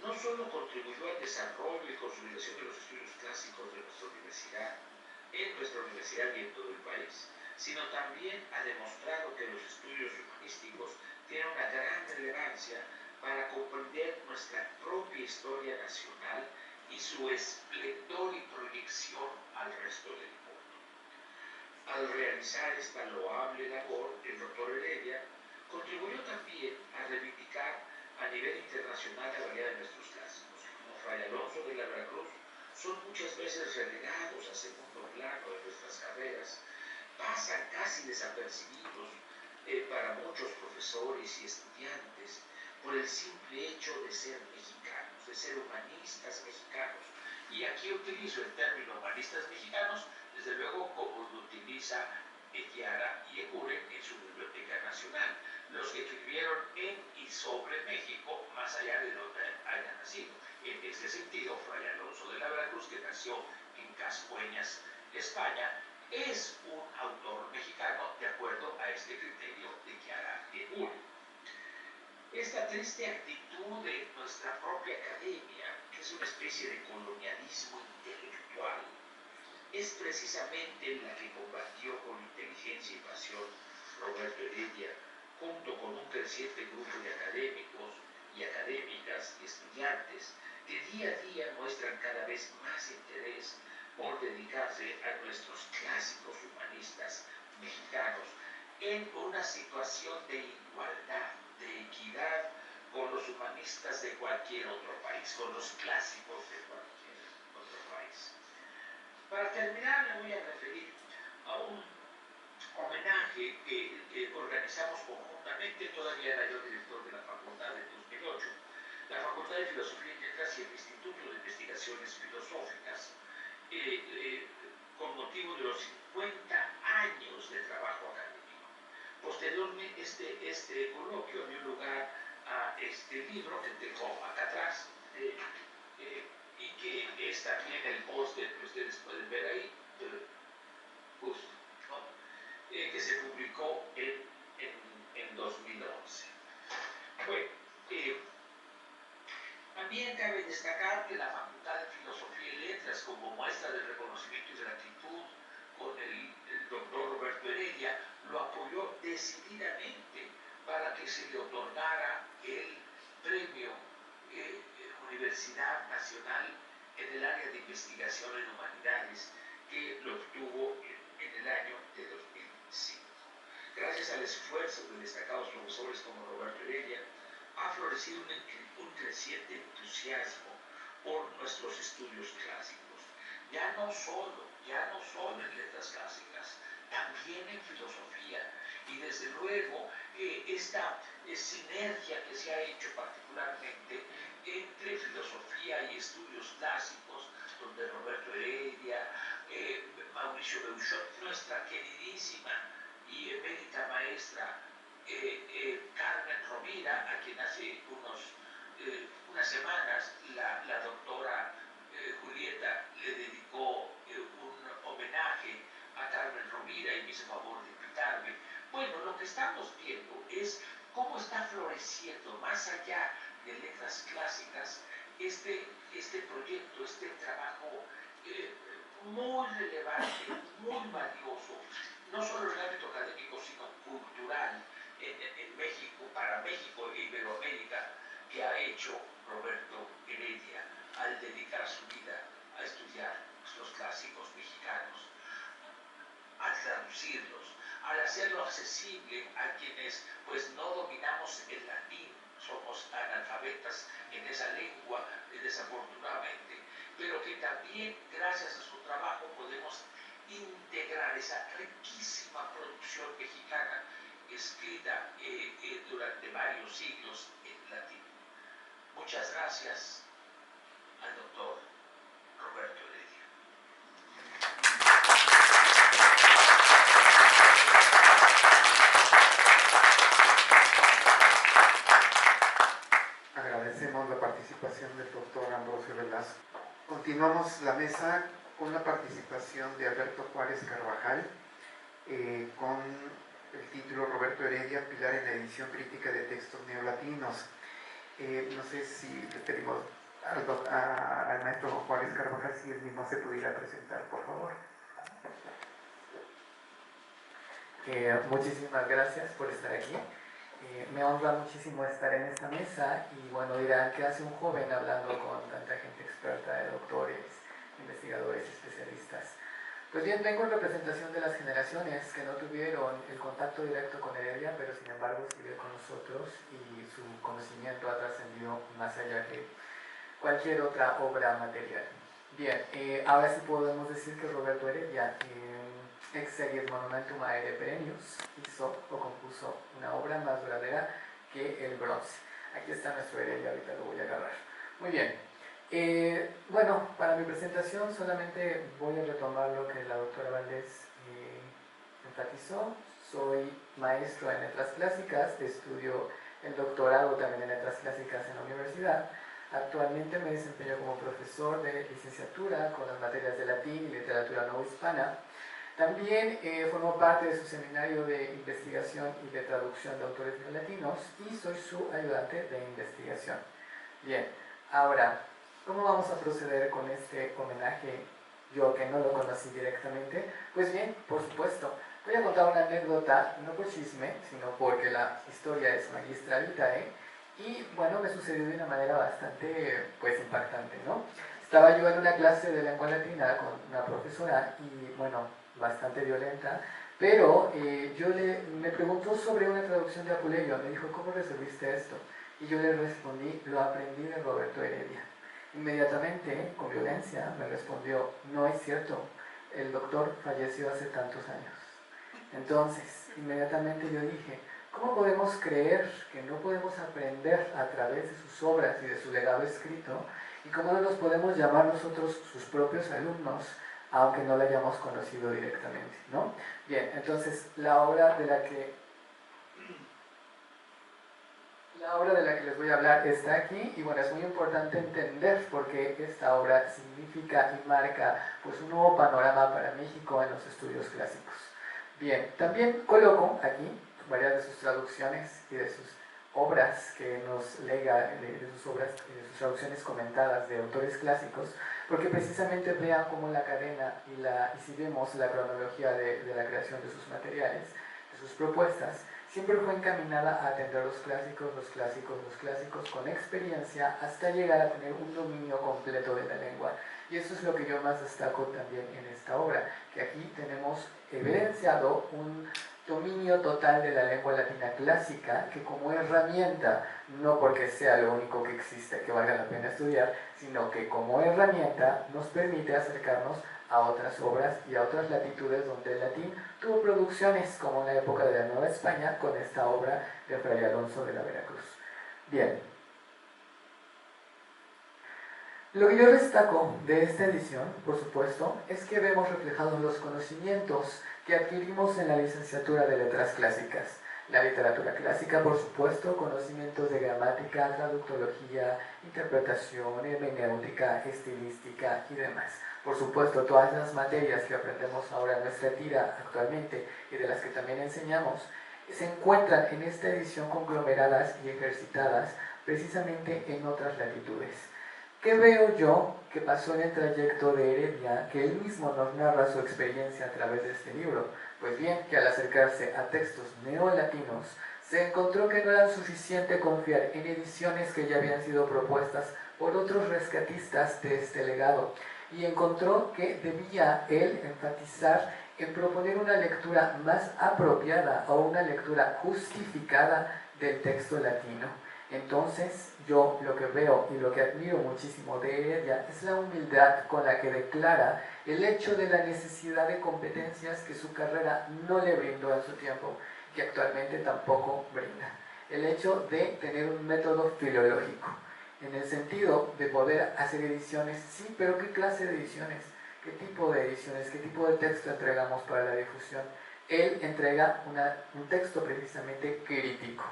no solo contribuyó al desarrollo y consolidación de los estudios clásicos de nuestra universidad, y en todo el país, sino también ha demostrado que los estudios humanísticos tienen una gran relevancia para comprender nuestra propia historia nacional y su esplendor y proyección al resto del mundo. Al realizar esta loable labor, el doctor Heredia contribuyó también a reivindicar a nivel internacional la valía de nuestros clásicos, como Fray Alonso de la Veracruz, son muchas veces relegados a segundo plano de nuestras carreras, pasan casi desapercibidos para muchos profesores y estudiantes por el simple hecho de ser mexicanos, de ser humanistas mexicanos. Y aquí utilizo el término humanistas mexicanos, desde luego como lo utiliza Eguiara y Eguren en su Biblioteca Nacional, los que escribieron en y sobre México, más allá de donde haya nacido. En este sentido, Fray Alonso de la Veracruz, que nació en Cascueñas, España, es un autor mexicano de acuerdo a este criterio de Eguiara y Eguren. Esta triste actitud de nuestra propia academia, que es una especie de colonialismo intelectual, es precisamente la que combatió con inteligencia y pasión Roberto Heredia, junto con un creciente grupo de académicos y académicas y estudiantes que día a día muestran cada vez más interés por dedicarse a nuestros clásicos humanistas mexicanos en una situación de igualdad, de equidad con los humanistas de cualquier otro país, con los clásicos de cualquier otro país. Para terminar, me voy a referir a un homenaje que organizamos conjuntamente, todavía era yo director de la facultad en 2008, la Facultad de Filosofía y Letras y el Instituto de Investigaciones Filosóficas, con motivo de los 50 años de trabajo académico. Posteriormente, este coloquio dio lugar a este libro que tengo acá atrás, y que es también el póster que ustedes pueden ver ahí, justo, ¿no? Que se publicó en 2011. Bueno, también cabe destacar que la Facultad de Filosofía y Letras, como muestra de reconocimiento y gratitud con el doctor Roberto Heredia, lo apoyó decididamente para que se le otorgara el premio Universidad Nacional en el área de investigación en humanidades, que lo obtuvo en el año de 2005. Gracias al esfuerzo de destacados profesores como Roberto Heredia, ha florecido un creciente entusiasmo por nuestros estudios clásicos. Ya no solo en letras clásicas, también en filosofía. Y desde luego esta sinergia que se ha hecho particularmente entre filosofía y estudios clásicos, donde Roberto Heredia, Mauricio Beuchot, nuestra queridísima y emérita maestra Carmen Rovira, a quien hace unas semanas la doctora Julieta le dedicó un homenaje a Carmen Rovira y me hizo favor de invitarme. Bueno, lo que estamos viendo es cómo está floreciendo, más allá de letras clásicas, este proyecto, este trabajo muy relevante, muy valioso, no solo en el ámbito académico, sino cultural en México, para México e Iberoamérica, que ha hecho Roberto Heredia al dedicar su vida a estudiar los clásicos mexicanos, al traducirlos, al hacerlo accesible a quienes pues no dominamos el latín, somos analfabetas en esa lengua, desafortunadamente, pero que también gracias a su trabajo podemos integrar esa riquísima producción mexicana escrita durante varios siglos en latín. Muchas gracias al doctor Roberto Heredia. Agradecemos la participación del doctor Ambrosio Velasco. Continuamos la mesa con la participación de Alberto Juárez Carvajal, con el título Roberto Heredia, Pilar en la edición crítica de textos neolatinos. No sé si le pedimos al maestro Juárez Carvajal si él mismo se pudiera presentar, por favor. Muchísimas gracias por estar aquí. Me honra muchísimo estar en esta mesa y bueno, dirán que hace un joven hablando con tanta gente experta, de doctores, investigadores, especialistas. Pues bien, vengo en representación de las generaciones que no tuvieron el contacto directo con Heredia, pero sin embargo sigue con nosotros y su conocimiento ha trascendido más allá que cualquier otra obra material. Bien, ahora sí podemos decir que Roberto Heredia, ex series Monumentum Aere Perennius, hizo o compuso una obra más duradera que el bronce. Aquí está nuestro Heredia, ahorita lo voy a agarrar. Muy bien. Bueno, para mi presentación solamente voy a retomar lo que la doctora Valdés enfatizó. Soy maestro en letras clásicas, estudio el doctorado también en letras clásicas en la universidad. Actualmente me desempeño como profesor de licenciatura con las materias de latín y literatura no hispana. También formo parte de su seminario de investigación y de traducción de autores neolatinos y soy su ayudante de investigación. Bien, ahora, ¿cómo vamos a proceder con este homenaje? Yo que no lo conocí directamente. Pues bien, por supuesto, voy a contar una anécdota, no por chisme, sino porque la historia es magistra vitae. Y bueno, me sucedió de una manera bastante pues impactante, ¿no? Estaba yo en una clase de lengua latina con una profesora y bueno, bastante violenta, pero me preguntó sobre una traducción de Apuleyo, me dijo, ¿cómo resolviste esto? Y yo le respondí, lo aprendí de Roberto Heredia. Inmediatamente, con violencia, me respondió, no es cierto, el doctor falleció hace tantos años. Entonces, inmediatamente yo dije, ¿cómo podemos creer que no podemos aprender a través de sus obras y de su legado escrito? ¿Y cómo no nos podemos llamar nosotros sus propios alumnos, aunque no la hayamos conocido directamente, ¿no? Bien, entonces la obra de la que les voy a hablar está aquí y bueno, es muy importante entender por qué esta obra significa y marca pues un nuevo panorama para México en los estudios clásicos. Bien, también coloco aquí varias de sus traducciones y de sus obras que nos lega, de sus traducciones comentadas de autores clásicos, porque precisamente vean cómo la cadena y si vemos la cronología de la creación de sus materiales, de sus propuestas, siempre fue encaminada a atender los clásicos, con experiencia, hasta llegar a tener un dominio completo de la lengua. Y eso es lo que yo más destaco también en esta obra, que aquí tenemos evidenciado un dominio total de la lengua latina clásica, que como herramienta, no porque sea lo único que existe que valga la pena estudiar, sino que como herramienta nos permite acercarnos a otras obras y a otras latitudes donde el latín tuvo producciones, como en la época de la Nueva España, con esta obra de Fray Alonso de la Veracruz. Bien. Lo que yo destaco de esta edición, por supuesto, es que vemos reflejados los conocimientos que adquirimos en la licenciatura de Letras Clásicas. La literatura clásica, por supuesto, conocimientos de gramática, traductología, interpretación, hermenéutica, estilística y demás. Por supuesto, todas las materias que aprendemos ahora en nuestra tira actualmente y de las que también enseñamos, se encuentran en esta edición conglomeradas y ejercitadas precisamente en otras latitudes. ¿Qué veo yo que pasó en el trayecto de Heredia, que él mismo nos narra su experiencia a través de este libro? Pues bien, que al acercarse a textos neolatinos, se encontró que no era suficiente confiar en ediciones que ya habían sido propuestas por otros rescatistas de este legado, y encontró que debía él enfatizar en proponer una lectura más apropiada o una lectura justificada del texto latino. Entonces, yo lo que veo y lo que admiro muchísimo de Heredia es la humildad con la que declara el hecho de la necesidad de competencias que su carrera no le brindó en su tiempo, que actualmente tampoco brinda. El hecho de tener un método filológico, en el sentido de poder hacer ediciones, sí, pero ¿qué clase de ediciones? ¿Qué tipo de ediciones? ¿Qué tipo de texto entregamos para la difusión? Él entrega un texto precisamente crítico.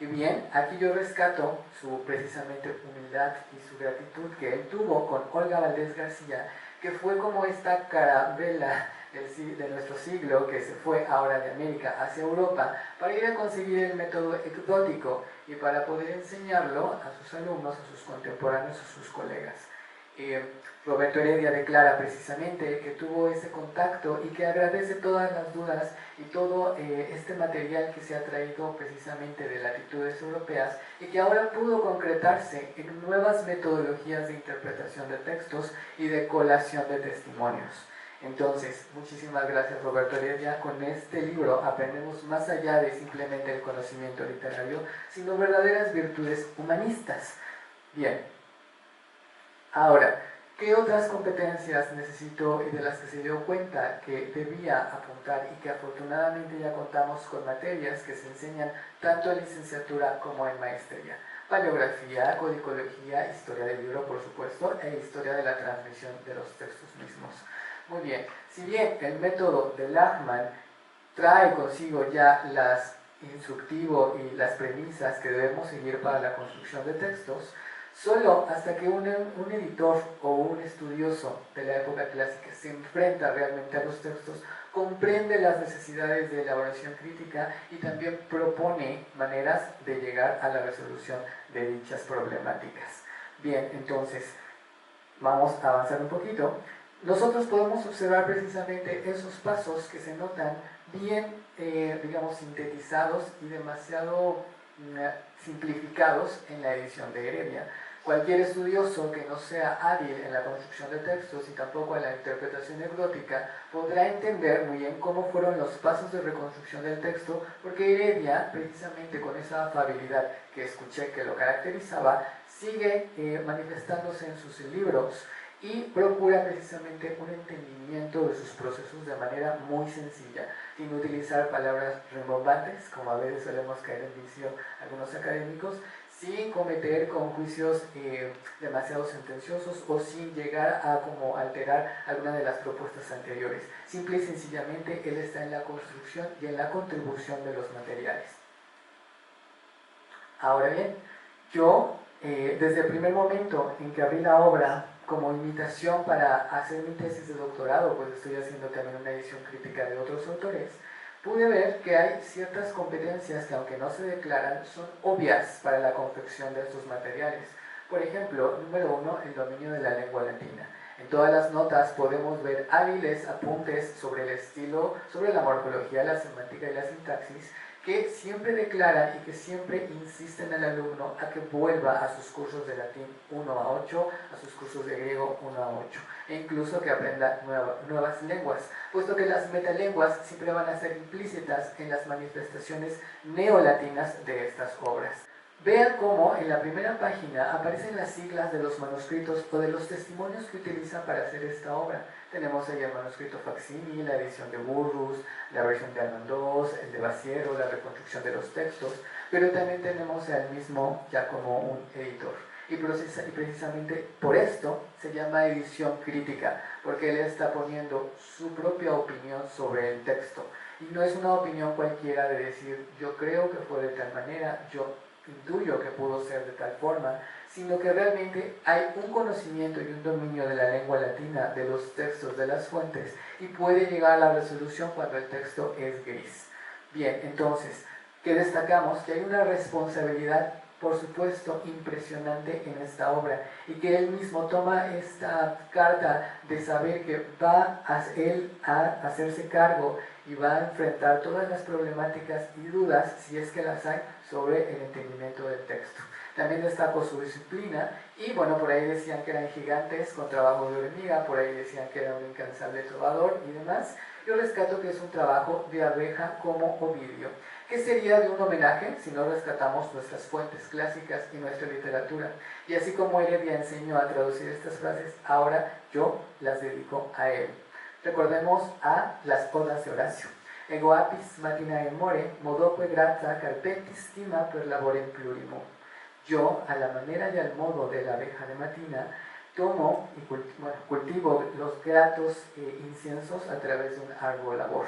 Y bien, aquí yo rescato su precisamente humildad y su gratitud que él tuvo con Olga Valdés García, que fue como esta carabela de nuestro siglo que se fue ahora de América hacia Europa para ir a conseguir el método ecdótico y para poder enseñarlo a sus alumnos, a sus contemporáneos, a sus colegas. Roberto Heredia declara precisamente que tuvo ese contacto y que agradece todas las dudas y todo este material que se ha traído precisamente de latitudes europeas y que ahora pudo concretarse en nuevas metodologías de interpretación de textos y de colación de testimonios. Entonces, muchísimas gracias Roberto Heredia. Con este libro aprendemos más allá de simplemente el conocimiento literario, sino verdaderas virtudes humanistas. Bien, ahora, ¿qué otras competencias necesitó y de las que se dio cuenta que debía apuntar y que afortunadamente ya contamos con materias que se enseñan tanto en licenciatura como en maestría? Paleografía, codicología, historia del libro, por supuesto, e historia de la transmisión de los textos mismos. Muy bien, si bien el método de Lachmann trae consigo ya las instructivo y las premisas que debemos seguir para la construcción de textos, solo hasta que un editor o un estudioso de la época clásica se enfrenta realmente a los textos, comprende las necesidades de elaboración crítica y también propone maneras de llegar a la resolución de dichas problemáticas. Bien, entonces, vamos a avanzar un poquito. Nosotros podemos observar precisamente esos pasos que se notan bien, digamos, sintetizados y demasiado simplificados en la edición de Heredia. Cualquier estudioso que no sea hábil en la construcción de textos y tampoco en la interpretación ecdótica podrá entender muy bien cómo fueron los pasos de reconstrucción del texto, porque Heredia, precisamente con esa afabilidad que escuché que lo caracterizaba, sigue manifestándose en sus libros y procura precisamente un entendimiento de sus procesos de manera muy sencilla, sin utilizar palabras rimbombantes, como a veces solemos caer en vicio algunos académicos, sin cometer con juicios demasiado sentenciosos o sin llegar a como alterar alguna de las propuestas anteriores. Simple y sencillamente él está en la construcción y en la contribución de los materiales. Ahora bien, yo desde el primer momento en que abrí la obra como invitación para hacer mi tesis de doctorado, pues estoy haciendo también una edición crítica de otros autores, pude ver que hay ciertas competencias que, aunque no se declaran, son obvias para la confección de estos materiales. Por ejemplo, número 1, el dominio de la lengua latina. En todas las notas podemos ver hábiles apuntes sobre el estilo, sobre la morfología, la semántica y la sintaxis, que siempre declaran y que siempre insisten al alumno a que vuelva a sus cursos de latín 1 a 8, a sus cursos de griego 1 a 8, e incluso que aprenda nuevas lenguas, puesto que las metalenguas siempre van a ser implícitas en las manifestaciones neolatinas de estas obras. Vean cómo en la primera página aparecen las siglas de los manuscritos o de los testimonios que utilizan para hacer esta obra. Tenemos ahí el manuscrito facsímil, la edición de Burrus, la versión de Almandós, el de Baciero, la reconstrucción de los textos, pero también tenemos al mismo ya como un editor. Y precisamente por esto se llama edición crítica, porque él está poniendo su propia opinión sobre el texto. Y no es una opinión cualquiera de decir, yo creo que fue de tal manera, yo intuyo que pudo ser de tal forma, sino que realmente hay un conocimiento y un dominio de la lengua latina, de los textos, de las fuentes, y puede llegar a la resolución cuando el texto es gris. Bien, entonces, ¿qué destacamos? Que hay una responsabilidad, por supuesto, impresionante en esta obra, y que él mismo toma esta carta de saber que va él a hacerse cargo y va a enfrentar todas las problemáticas y dudas, si es que las hay, sobre el entendimiento del texto. También destacó su disciplina, y bueno, por ahí decían que eran gigantes con trabajo de hormiga, por ahí decían que era un incansable trovador y demás. Yo rescato que es un trabajo de abeja como Ovidio, que sería de un homenaje si no rescatamos nuestras fuentes clásicas y nuestra literatura. Y así como Heredia enseñó a traducir estas frases, ahora yo las dedico a él. Recordemos a las odas de Horacio. Ego apis matinae more, modoque grata carpetis stima per laborem plurimo. Yo, a la manera y al modo de la abeja de Matina, tomo y cultivo los gratos inciensos a través de un arduo labor.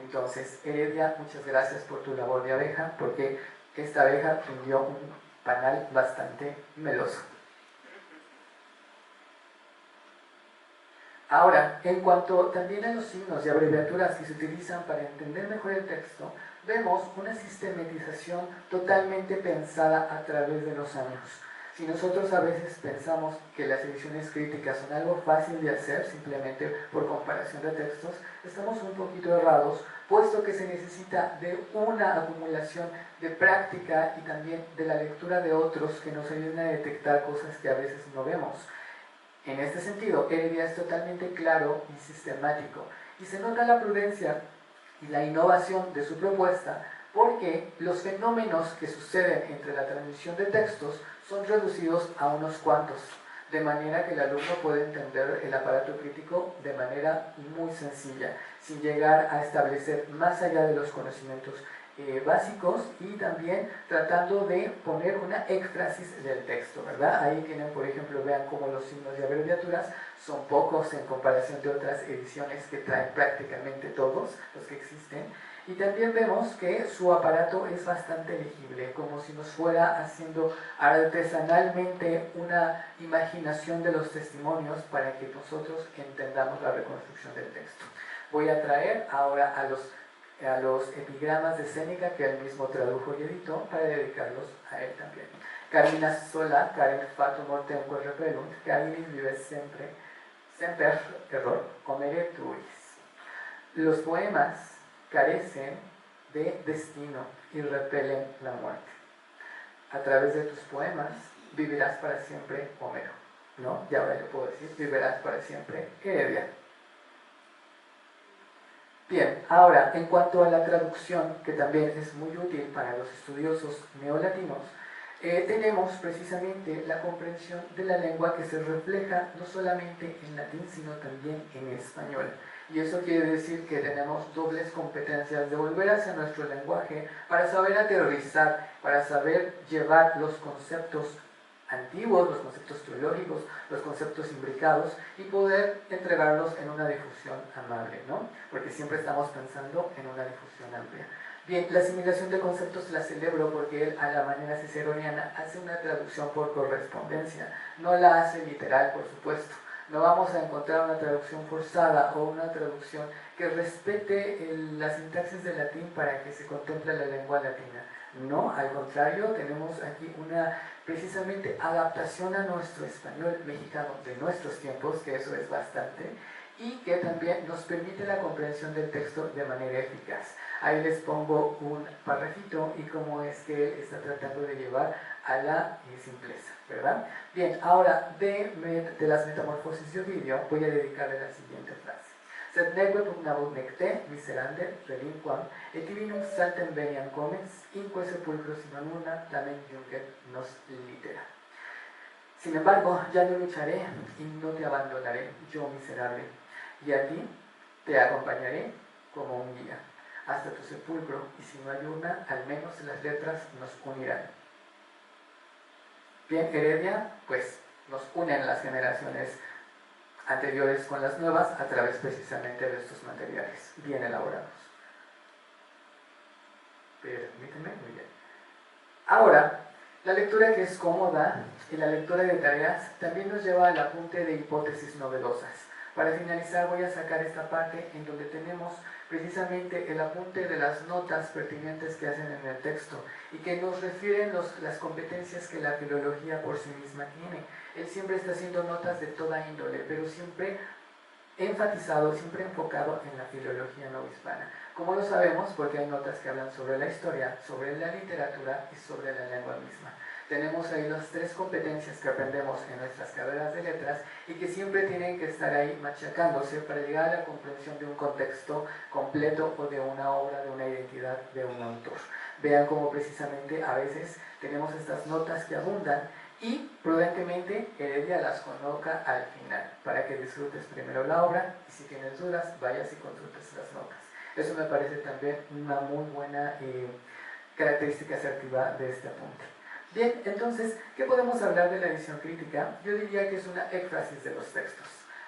Entonces, Heredia, muchas gracias por tu labor de abeja, porque esta abeja rindió un panal bastante meloso. Ahora, en cuanto también a los signos y abreviaturas que se utilizan para entender mejor el texto, vemos una sistematización totalmente pensada a través de los años. Si nosotros a veces pensamos que las ediciones críticas son algo fácil de hacer simplemente por comparación de textos, estamos un poquito errados, puesto que se necesita de una acumulación de práctica y también de la lectura de otros que nos ayuden a detectar cosas que a veces no vemos. En este sentido, Heredia es totalmente claro y sistemático, y se nota la prudencia y la innovación de su propuesta, porque los fenómenos que suceden entre la transmisión de textos son reducidos a unos cuantos, de manera que el alumno puede entender el aparato crítico de manera muy sencilla, sin llegar a establecer más allá de los conocimientos básicos, y también tratando de poner una éfrasis del texto, ¿verdad? Ahí tienen, por ejemplo, vean cómo los signos de abreviaturas son pocos en comparación de otras ediciones que traen prácticamente todos los que existen. Y también vemos que su aparato es bastante legible, como si nos fuera haciendo artesanalmente una imaginación de los testimonios para que nosotros entendamos la reconstrucción del texto. Voy a traer ahora a los epigramas de Séneca, que él mismo tradujo y editó, para dedicarlos a él también. Carmina sola, carem fatum mortemque repellunt, carinis vives semper error, comere tuis. Los poemas carecen de destino y repelen la muerte. A través de tus poemas vivirás para siempre, Homero, ¿no? Y ahora yo puedo decir, vivirás para siempre, Heredia. Bien, ahora, en cuanto a la traducción, que también es muy útil para los estudiosos neolatinos, tenemos precisamente la comprensión de la lengua que se refleja no solamente en latín, sino también en español. Y eso quiere decir que tenemos dobles competencias de volver hacia nuestro lenguaje para saber aterrizar, para saber llevar los conceptos antiguos, los conceptos teológicos, los conceptos imbricados, y poder entregarlos en una difusión amable, ¿no? Porque siempre estamos pensando en una difusión amplia. Bien, la asimilación de conceptos la celebro porque él, a la manera ciceroniana, hace una traducción por correspondencia, no la hace literal, por supuesto. No vamos a encontrar una traducción forzada o una traducción que respete la sintaxis del latín para que se contemple la lengua latina. No, al contrario, tenemos aquí una precisamente adaptación a nuestro español mexicano de nuestros tiempos, que eso es bastante, y que también nos permite la comprensión del texto de manera eficaz. Ahí les pongo un parrafito y cómo es que él está tratando de llevar a la simpleza, ¿verdad? Bien, ahora de las metamorfosis de Ovidio voy a dedicarle la siguiente frase. Sed neque pugnabut necte, miserande, relinquam, et divinum saltem veniam comes, inque sepulcro sine urna, tamen juncet nos litera. Sin embargo, ya no lucharé y no te abandonaré, yo miserable, y a ti te acompañaré como un guía hasta tu sepulcro, y si no hay urna, al menos las letras nos unirán. Bien, Heredia, pues nos unen las generaciones anteriores con las nuevas a través precisamente de estos materiales bien elaborados. Permítanme, muy bien. Ahora, la lectura que es cómoda y la lectura de tareas también nos lleva al apunte de hipótesis novedosas. Para finalizar voy a sacar esta parte en donde tenemos precisamente el apunte de las notas pertinentes que hacen en el texto y que nos refieren las competencias que la filología por sí misma tiene. Él siempre está haciendo notas de toda índole, pero siempre enfatizado, siempre enfocado en la filología novohispana. Como lo sabemos, porque hay notas que hablan sobre la historia, sobre la literatura y sobre la lengua misma. Tenemos ahí las tres competencias que aprendemos en nuestras carreras de letras y que siempre tienen que estar ahí machacándose para llegar a la comprensión de un contexto completo o de una obra, de una identidad, de un autor. Vean cómo precisamente a veces tenemos estas notas que abundan y prudentemente Heredia las coloca al final para que disfrutes primero la obra y si tienes dudas vayas y consultes las notas. Eso me parece también una muy buena característica asertiva de este apunte. Bien, entonces, ¿qué podemos hablar de la edición crítica? Yo diría que es una éfrasis de los textos.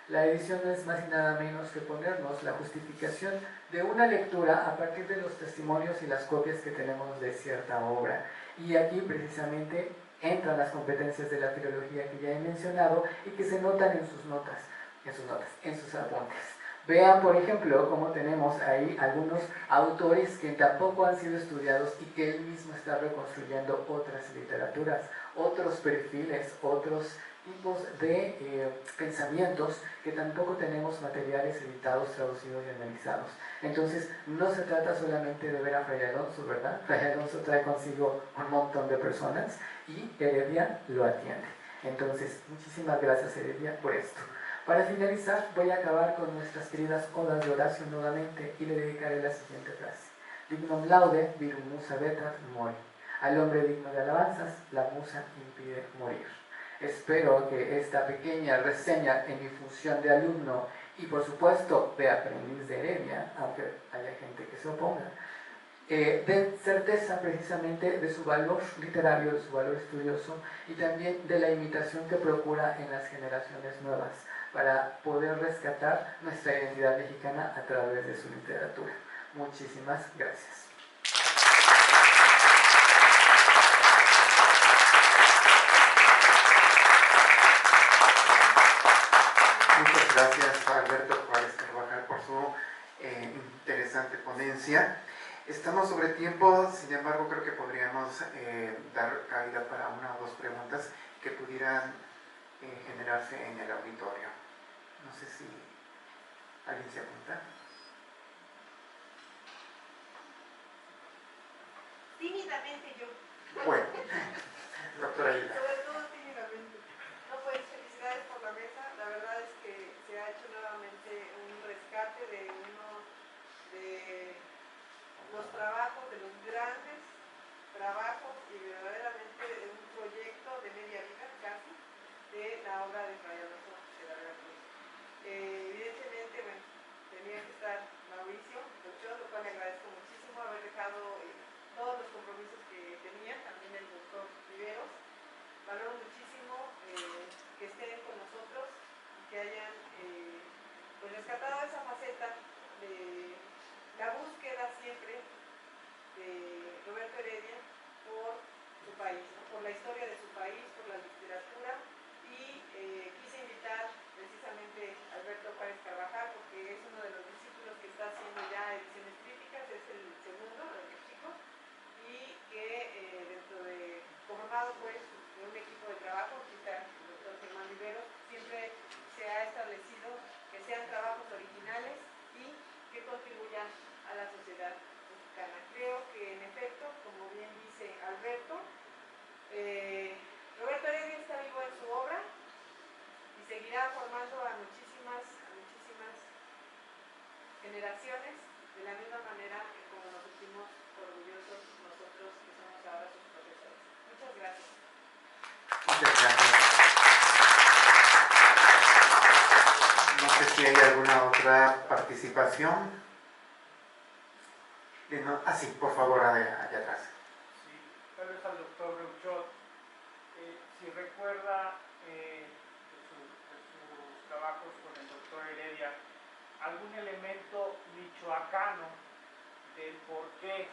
La edición no es más y nada menos que ponernos la justificación de una lectura a partir de los testimonios y las copias que tenemos de cierta obra. Y aquí precisamente entran las competencias de la filología que ya he mencionado y que se notan en sus notas, en sus apuntes. Vean, por ejemplo, cómo tenemos ahí algunos autores que tampoco han sido estudiados y que él mismo está reconstruyendo otras literaturas, otros perfiles, otros tipos de pensamientos que tampoco tenemos materiales editados, traducidos y analizados. Entonces, no se trata solamente de ver a Fray Alonso, ¿verdad? Fray Alonso trae consigo un montón de personas y Heredia lo atiende. Entonces, muchísimas gracias Heredia por esto. Para finalizar, voy a acabar con nuestras queridas odas de Horacio nuevamente y le dedicaré la siguiente frase. Dignum laude, virum musa vetat mori. Al hombre digno de alabanzas, la musa impide morir. Espero que esta pequeña reseña en mi función de alumno y por supuesto de aprendiz de Heredia, aunque haya gente que se oponga, den certeza precisamente de su valor literario, de su valor estudioso y también de la imitación que procura en las generaciones nuevas para poder rescatar nuestra identidad mexicana a través de su literatura. Muchísimas gracias. Muchas gracias a Alberto Juárez Carvajal por su interesante ponencia. Estamos sobre tiempo, sin embargo creo que podríamos dar cabida para una o dos preguntas que pudieran generarse en el auditorio. No sé si alguien se apunta. Tímidamente yo. Bueno, doctora Aguilar. Sobre todo tímidamente. No, pues felicidades por la mesa. La verdad es que se ha hecho nuevamente un rescate de uno de los trabajos, de los grandes trabajos y verdaderamente de un proyecto de media vida casi de la obra de Fray Alonso de la Veracruz. Evidentemente, bueno, tenía que estar Mauricio, doctor, lo cual le agradezco muchísimo haber dejado todos los compromisos que tenía, también el doctor Riveros. Valoro muchísimo que estén con nosotros y que hayan pues rescatado esa faceta de la búsqueda siempre de Roberto Heredia por su país, ¿no? Por la historia de su país, por la literatura y quise invitar precisamente a Alberto Juárez Carvajal porque es uno de los discípulos que está haciendo ya ediciones críticas, es el segundo de los chicos y que dentro de, conformado pues de un equipo de trabajo, aquí está el doctor Germán Rivero, siempre se ha establecido que sean trabajos originales y que contribuyan a la sociedad mexicana. Creo que en efecto, como bien dice Alberto, Roberto Heredia está vivo en su obra y seguirá formando a muchísimas generaciones de la misma manera que como nos sentimos orgullosos nosotros que somos ahora sus profesores. Muchas gracias. Muchas gracias. No sé si hay alguna otra participación. Sí, por favor, allá atrás. Sí, tal vez al doctor Reuchot, si recuerda de sus trabajos con el doctor Heredia, algún elemento michoacano del por qué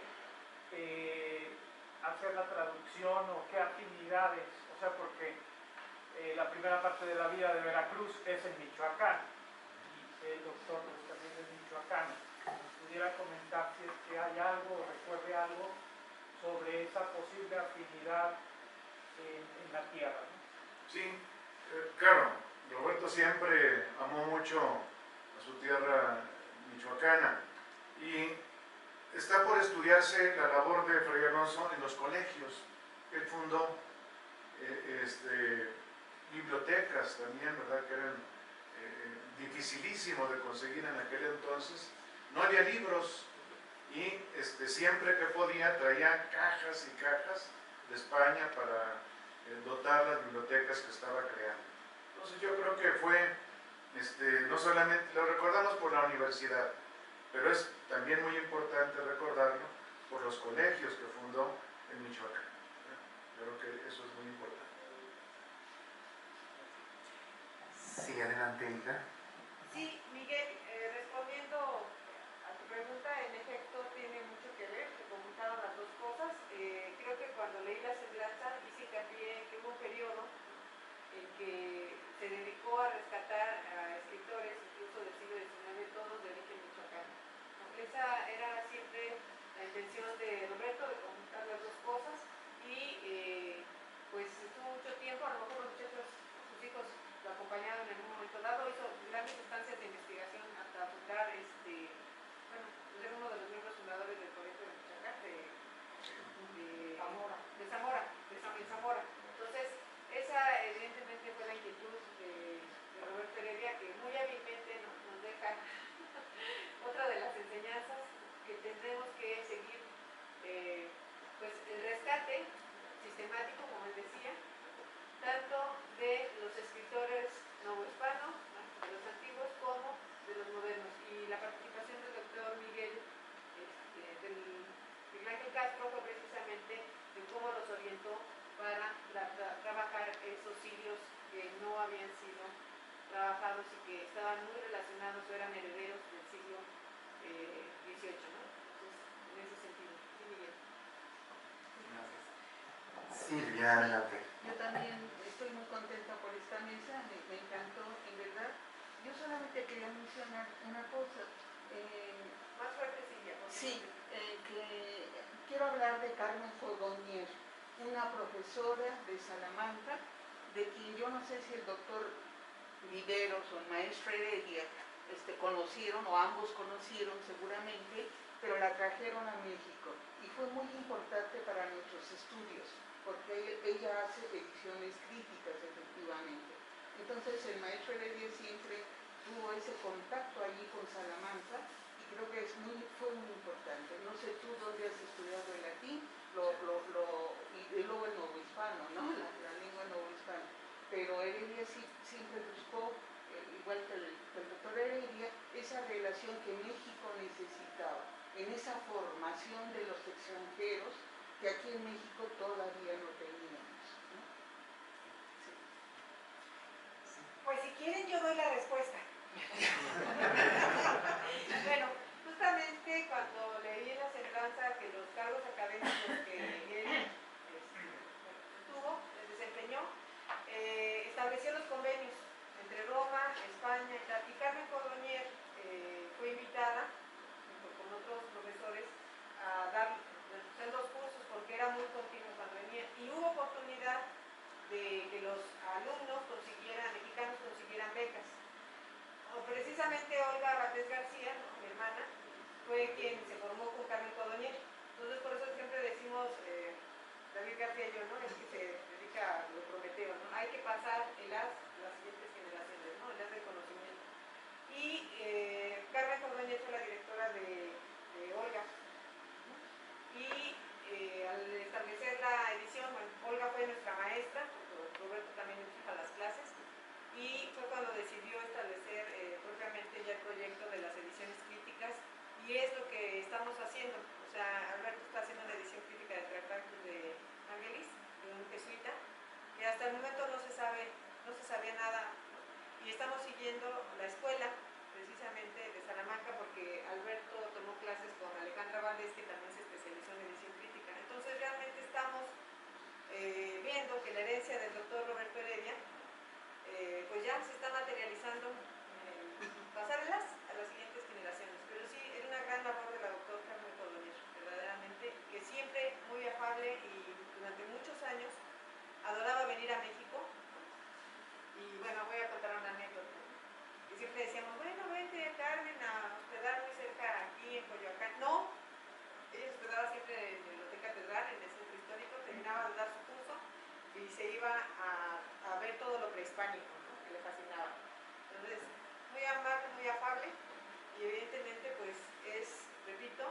hacer la traducción o qué afinidades, o sea, porque la primera parte de la vida de Veracruz es en Michoacán y el doctor pues, también es michoacano. Pudiera comentar si es que hay algo o recuerde algo sobre esa posible afinidad en la tierra, ¿no? Sí, claro, Roberto siempre amó mucho a su tierra michoacana y está por estudiarse la labor de Fray Alonso en los colegios. Él fundó bibliotecas también, ¿verdad? Que eran dificilísimos de conseguir en aquel entonces. No había libros y siempre que podía traía cajas y cajas de España para dotar las bibliotecas que estaba creando. Entonces yo creo que fue, no solamente lo recordamos por la universidad, pero es también muy importante recordarlo por los colegios que fundó en Michoacán. Yo creo que eso es muy importante. Sí, adelante, Hilda. Sí, Miguel, respondiendo a tu pregunta, en efecto tiene mucho que ver, te comentaron las dos cosas. Creo que cuando leí La Semblanza hice hincapié que hubo un periodo en que se dedicó a rescatar a escritores, incluso del siglo XIX, todos de origen michoacano. Esa era siempre la intención de Roberto, de conjuntar las dos cosas y pues estuvo mucho tiempo, a lo mejor los muchachos, sus hijos lo acompañaron en un momento dado, hizo grandes estancias de investigación hasta fundar, bueno, era uno de los miembros fundadores del Colegio de Michoacán, de Zamora. Entonces, esa evidentemente fue la inquietud de Roberto Heredia, que muy hábilmente nos deja otra de las enseñanzas que tendremos que seguir, pues el rescate sistemático, como él decía, tanto de los escritores novohispanos, de los antiguos, como de los modernos. Y la participación del doctor Miguel Ángel Castro fue precisamente en cómo los orientó para trabajar esos siglos que no habían sido trabajados y que estaban muy relacionados o eran herederos del siglo XVIII, ¿no? Entonces, en ese sentido. Sí, Miguel. Gracias. Silvia, adelante. Yo también estoy muy contenta por esta mesa, me encantó, en verdad. Yo solamente quería mencionar una cosa. Más fuerte, Silvia. Sí, que quiero hablar de Carmen Codonnier, una profesora de Salamanca, de quien yo no sé si el doctor Viveros o el maestro Heredia conocieron, o ambos conocieron seguramente, pero la trajeron a México y fue muy importante para nuestros estudios, porque ella hace ediciones críticas efectivamente. Entonces el maestro Heredia siempre tuvo ese contacto allí con Salamanca y creo que fue muy importante. No sé tú dónde has estudiado el latín y luego el novohispano, ¿no? La lengua novohispana. Pero Heredia siempre buscó, igual que el doctor Heredia, esa relación que México necesitaba, en esa formación de los extranjeros que aquí en México todavía no teníamos, ¿no? Sí. Pues si quieren yo doy la respuesta. Bueno, justamente cuando leí en La Semblanza que los cargos académicos que él desempeñó, estableció los convenios entre Roma, España y tal. Y Carmen Codonnier fue invitada, junto con otros profesores, a dar los cursos porque era muy continuo cuando venía. Y hubo fue quien se formó con Carmen Codonier. Entonces por eso siempre decimos, David García y yo, ¿no? El que se dedica a lo prometeo, ¿no? Hay que pasar las siguientes generaciones, ¿no? El haz del conocimiento. Y Carmen Codonier fue la directora de Olga, ¿no? Y al establecer la edición, bueno, Olga fue nuestra maestra, Roberto también nos fija las clases, y fue cuando decidió establecer propiamente ya el proyecto de las ediciones críticas, y es lo que estamos haciendo. O sea, Alberto está haciendo una edición crítica de Tractatus de Angelis, de un jesuita, que hasta el momento no se sabía nada, ¿no? Y estamos siguiendo la escuela precisamente de Salamanca, porque Alberto tomó clases con Alejandra Valdés, que también se especializó en edición crítica. Entonces realmente estamos viendo que la herencia del doctor Roberto Heredia pues ya se está materializando en pasárselas a las siguientes generaciones. Pero sí, era una gran labor de la doctora Carmen Codonier, verdaderamente, que siempre muy afable y durante muchos años adoraba venir a México. Y bueno, voy a contar una anécdota. Y siempre decíamos, bueno, vente Carmen a hospedar muy cerca aquí en Coyoacán. No, ella se hospedaba siempre en el Hotel Catedral, en el centro histórico, terminaba de dar su curso y se iba a ver todo lo prehispánico, ¿no? Que le fascinaba. Entonces, muy amable, muy afable, y evidentemente pues es, repito,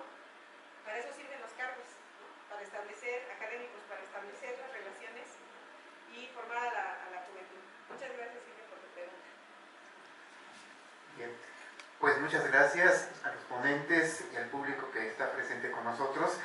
para eso sirven los cargos, ¿no? Para establecer, académicos, para establecer las relaciones y formar a la juventud. Muchas gracias, Silvia, por tu pregunta. Bien, pues muchas gracias a los ponentes y al público que está presente con nosotros.